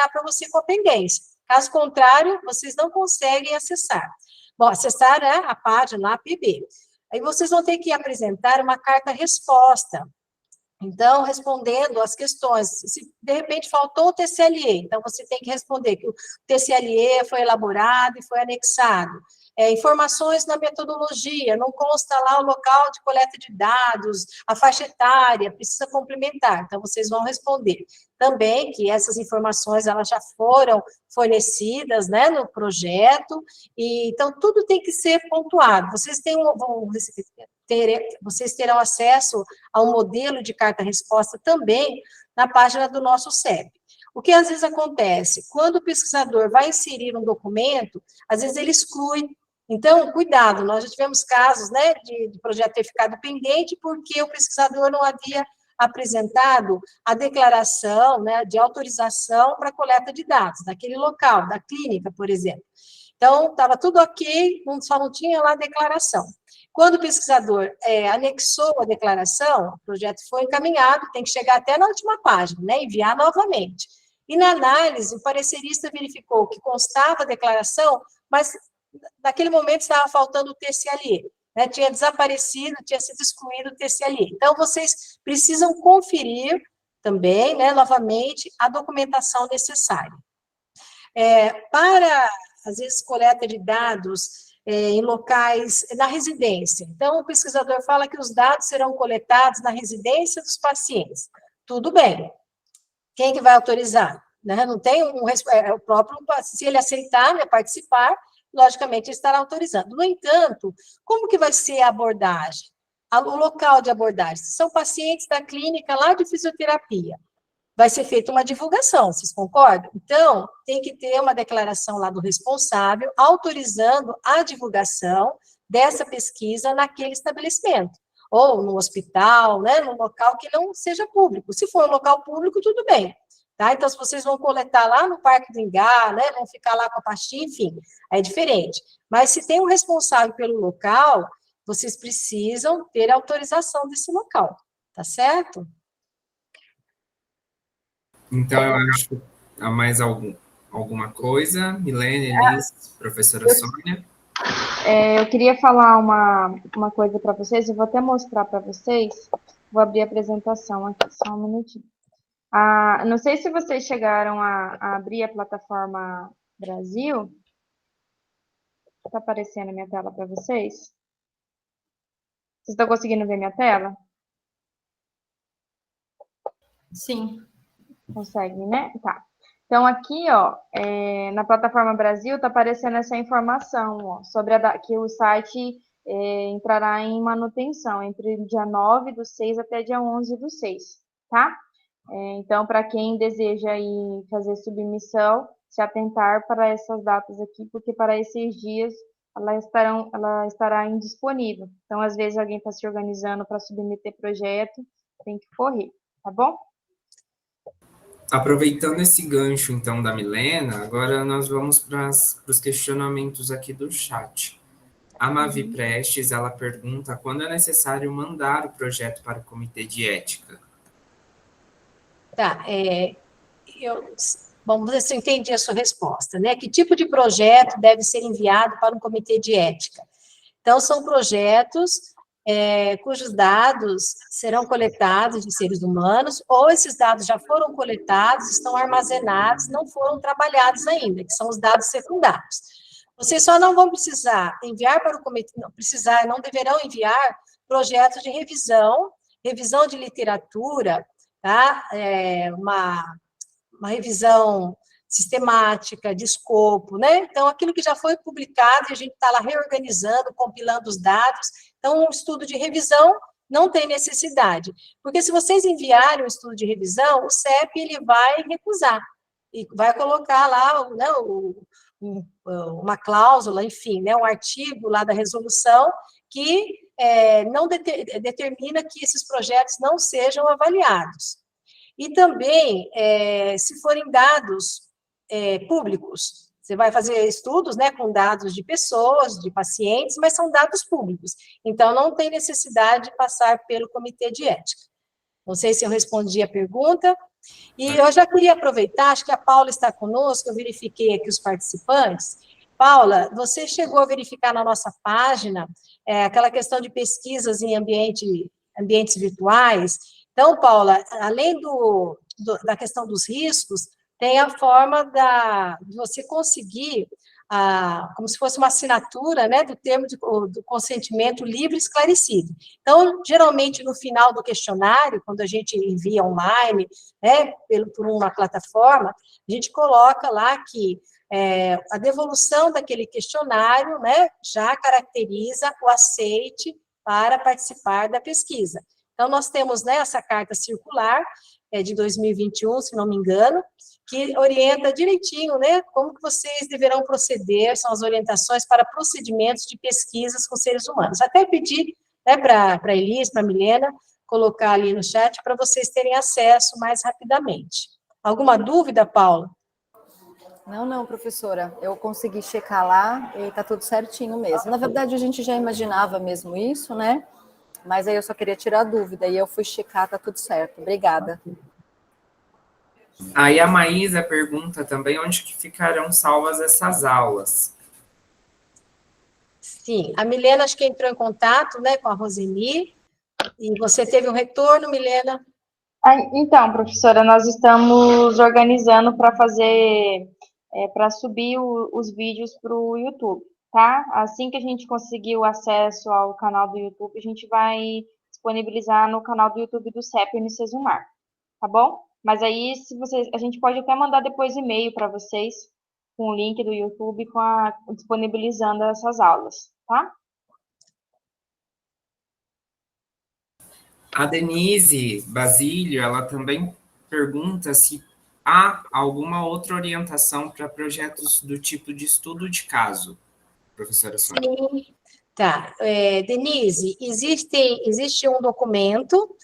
para você com a pendência. Caso contrário, vocês não conseguem acessar. Bom, acessar a página, a PB. Aí vocês vão ter que apresentar uma carta-resposta. Então, respondendo às questões, se de repente faltou o TCLE, então você tem que responder que o TCLE foi elaborado e foi anexado. Informações na metodologia, não consta lá o local de coleta de dados, a faixa etária, precisa complementar, então vocês vão responder. Também que essas informações, elas já foram fornecidas, né, no projeto, e então tudo tem que ser pontuado. Vocês terão acesso a um modelo de carta-resposta também na página do nosso CEP. O que às vezes acontece? Quando o pesquisador vai inserir um documento, às vezes ele exclui. Então, cuidado, nós já tivemos casos, né, de projeto ter ficado pendente porque o pesquisador não havia apresentado a declaração, né, de autorização para coleta de dados, daquele local, da clínica, por exemplo. Então, estava tudo ok, só não tinha lá a declaração. Quando o pesquisador anexou a declaração, o projeto foi encaminhado, tem que chegar até na última página, né, enviar novamente. E na análise, o parecerista verificou que constava a declaração, mas naquele momento estava faltando o TC ali, né? Tinha desaparecido, tinha sido excluído o TC ali. Então, vocês precisam conferir também, né, novamente, a documentação necessária. Para, às vezes, coleta de dados em locais, na residência. Então, o pesquisador fala que os dados serão coletados na residência dos pacientes. Tudo bem. Quem que vai autorizar? Né? Não tem o próprio, se ele aceitar, né, participar, logicamente ele estará autorizando. No entanto, como que vai ser a abordagem? O local de abordagem? São pacientes da clínica lá de fisioterapia. Vai ser feita uma divulgação, vocês concordam? Então, tem que ter uma declaração lá do responsável, autorizando a divulgação dessa pesquisa naquele estabelecimento, ou no hospital, né, num local que não seja público. Se for um local público, tudo bem, tá? Então, se vocês vão coletar lá no Parque do Ingá, né, vão ficar lá com a pastinha, enfim, é diferente. Mas se tem um responsável pelo local, vocês precisam ter a autorização desse local, tá certo? Então, eu acho que há mais alguma coisa? Milene, Elis, professora Sônia? Eu queria falar uma coisa para vocês, eu vou até mostrar para vocês, vou abrir a apresentação aqui, só um minutinho. Não sei se vocês chegaram a abrir a plataforma Brasil. Está aparecendo a minha tela para vocês? Vocês estão conseguindo ver minha tela? Sim. Conseguem, né? Tá. Então, aqui, ó, na plataforma Brasil, está aparecendo essa informação, ó, sobre que o site entrará em manutenção entre o dia 9/6 até dia 11/6, tá? Então, para quem deseja ir fazer submissão, se atentar para essas datas aqui, porque para esses dias ela estará indisponível. Então, às vezes, alguém está se organizando para submeter projeto, tem que correr, tá bom? Aproveitando esse gancho, então, da Milena, agora nós vamos para os questionamentos aqui do chat. A Mavi Prestes, ela pergunta quando é necessário mandar o projeto para o Comitê de Ética. Tá, vamos ver se eu entendi a sua resposta, né? Que tipo de projeto deve ser enviado para um comitê de ética? Então, são projetos cujos dados serão coletados de seres humanos, ou esses dados já foram coletados, estão armazenados, não foram trabalhados ainda, que são os dados secundários. Vocês só não vão precisar enviar para o comitê, não deverão enviar projetos de revisão de literatura, tá? Uma revisão sistemática, de escopo, né? Então, aquilo que já foi publicado, e a gente está lá reorganizando, compilando os dados. Então, um estudo de revisão não tem necessidade, porque se vocês enviarem um estudo de revisão, o CEP ele vai recusar, e vai colocar lá, né, uma cláusula, enfim, né, um artigo lá da resolução que não determina que esses projetos não sejam avaliados. E também, se forem dados públicos, você vai fazer estudos, né, com dados de pessoas, de pacientes, mas são dados públicos. Então, não tem necessidade de passar pelo comitê de ética. Não sei se eu respondi a pergunta. E eu já queria aproveitar, acho que a Paula está conosco, eu verifiquei aqui os participantes. Paula, você chegou a verificar na nossa página aquela questão de pesquisas em ambientes virtuais. Então, Paula, além da questão dos riscos, tem a forma de você conseguir, como se fosse uma assinatura, né, do termo do consentimento livre e esclarecido. Então, geralmente, no final do questionário, quando a gente envia online, né, por uma plataforma, a gente coloca lá que a devolução daquele questionário, né, já caracteriza o aceite para participar da pesquisa. Então, nós temos, né, essa carta circular, de 2021, se não me engano, que orienta direitinho, né, como que vocês deverão proceder, são as orientações para procedimentos de pesquisas com seres humanos. Até pedir, né, para a Elis, para a Milena, colocar ali no chat para vocês terem acesso mais rapidamente. Alguma dúvida, Paula? Não, professora, eu consegui checar lá e está tudo certinho mesmo. Na verdade, a gente já imaginava mesmo isso, né? Mas aí eu só queria tirar a dúvida, e eu fui checar, tá tudo certo. Obrigada. Aí a Maísa pergunta também onde que ficarão salvas essas aulas. Sim, a Milena acho que entrou em contato, né, com a Roseni, e você teve um retorno, Milena? Então, professora, nós estamos organizando para fazer, para subir os vídeos para o YouTube, tá? Assim que a gente conseguir o acesso ao canal do YouTube, a gente vai disponibilizar no canal do YouTube do CEP Unicesumar, tá bom? Mas aí, se vocês, a gente pode até mandar depois e-mail para vocês com o link do YouTube disponibilizando essas aulas, tá? A Denise Basílio, ela também pergunta se há alguma outra orientação para projetos do tipo de estudo de caso, professora Sônia. Sim, tá. Denise, existe um documento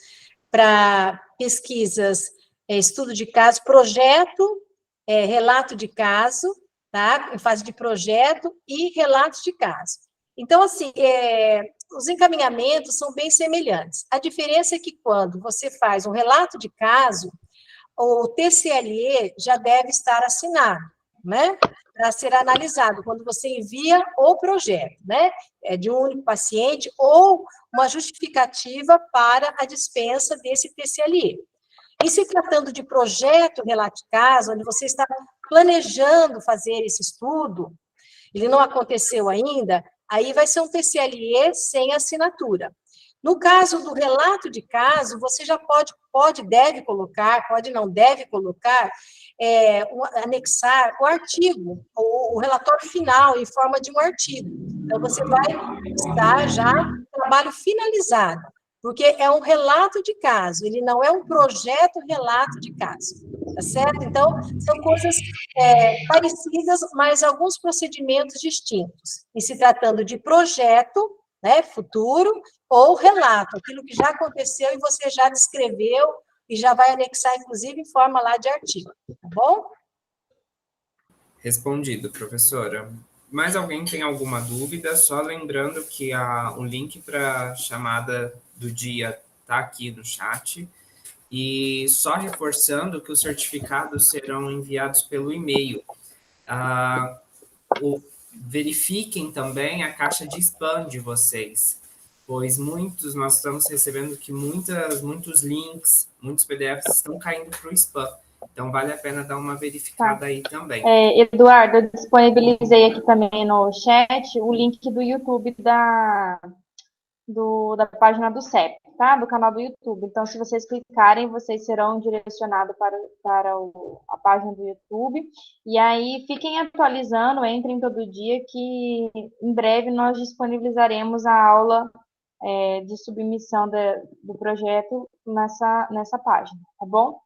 para pesquisas, estudo de caso, projeto, relato de caso, tá? Em fase de projeto e relato de caso. Então, assim, os encaminhamentos são bem semelhantes. A diferença é que quando você faz um relato de caso, o TCLE já deve estar assinado, né? Para ser analisado, quando você envia o projeto, né? De um único paciente ou uma justificativa para a dispensa desse TCLE. E se tratando de projeto relato de caso, onde você está planejando fazer esse estudo, ele não aconteceu ainda, aí vai ser um TCLE sem assinatura. No caso do relato de caso, você já deve colocar, pode não deve colocar, anexar o artigo, o relatório final, em forma de um artigo. Então, você vai estar já trabalho finalizado, porque é um relato de caso, ele não é um projeto relato de caso, tá certo? Então, são coisas parecidas, mas alguns procedimentos distintos. E se tratando de projeto, né, futuro, ou relato, aquilo que já aconteceu e você já descreveu e já vai anexar, inclusive, em forma lá de artigo, tá bom? Respondido, professora. Mais alguém tem alguma dúvida? Só lembrando que o link para a chamada do dia está aqui no chat. E só reforçando que os certificados serão enviados pelo e-mail. Verifiquem também a caixa de spam de vocês, pois nós estamos recebendo que muitos links, muitos PDFs estão caindo para o spam. Então, vale a pena dar uma verificada aí também. Eduardo, eu disponibilizei aqui também no chat o link do YouTube da página do CEP, tá? Do canal do YouTube. Então, se vocês clicarem, vocês serão direcionados para a página do YouTube. E aí, fiquem atualizando, entrem todo dia, que em breve nós disponibilizaremos a aula de submissão do projeto nessa página, tá bom?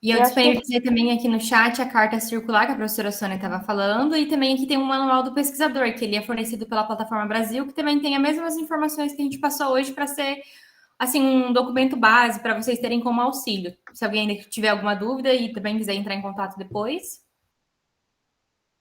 E eu disponibilizei também aqui no chat a carta circular que a professora Sônia estava falando, e também aqui tem um manual do pesquisador, que ele é fornecido pela Plataforma Brasil, que também tem as mesmas informações que a gente passou hoje para ser, assim, um documento base para vocês terem como auxílio. Se alguém ainda tiver alguma dúvida e também quiser entrar em contato depois.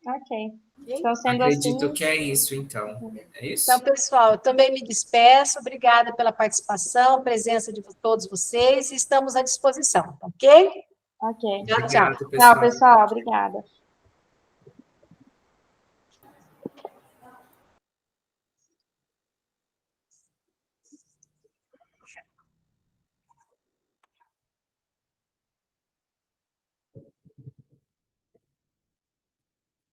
Ok. Então, sendo Acredito assim... que é isso, então. É isso? Então, pessoal, eu também me despeço. Obrigada pela participação, presença de todos vocês, e estamos à disposição, ok? Ok. Tchau, tchau. Obrigado, Tchau, pessoal. Obrigada.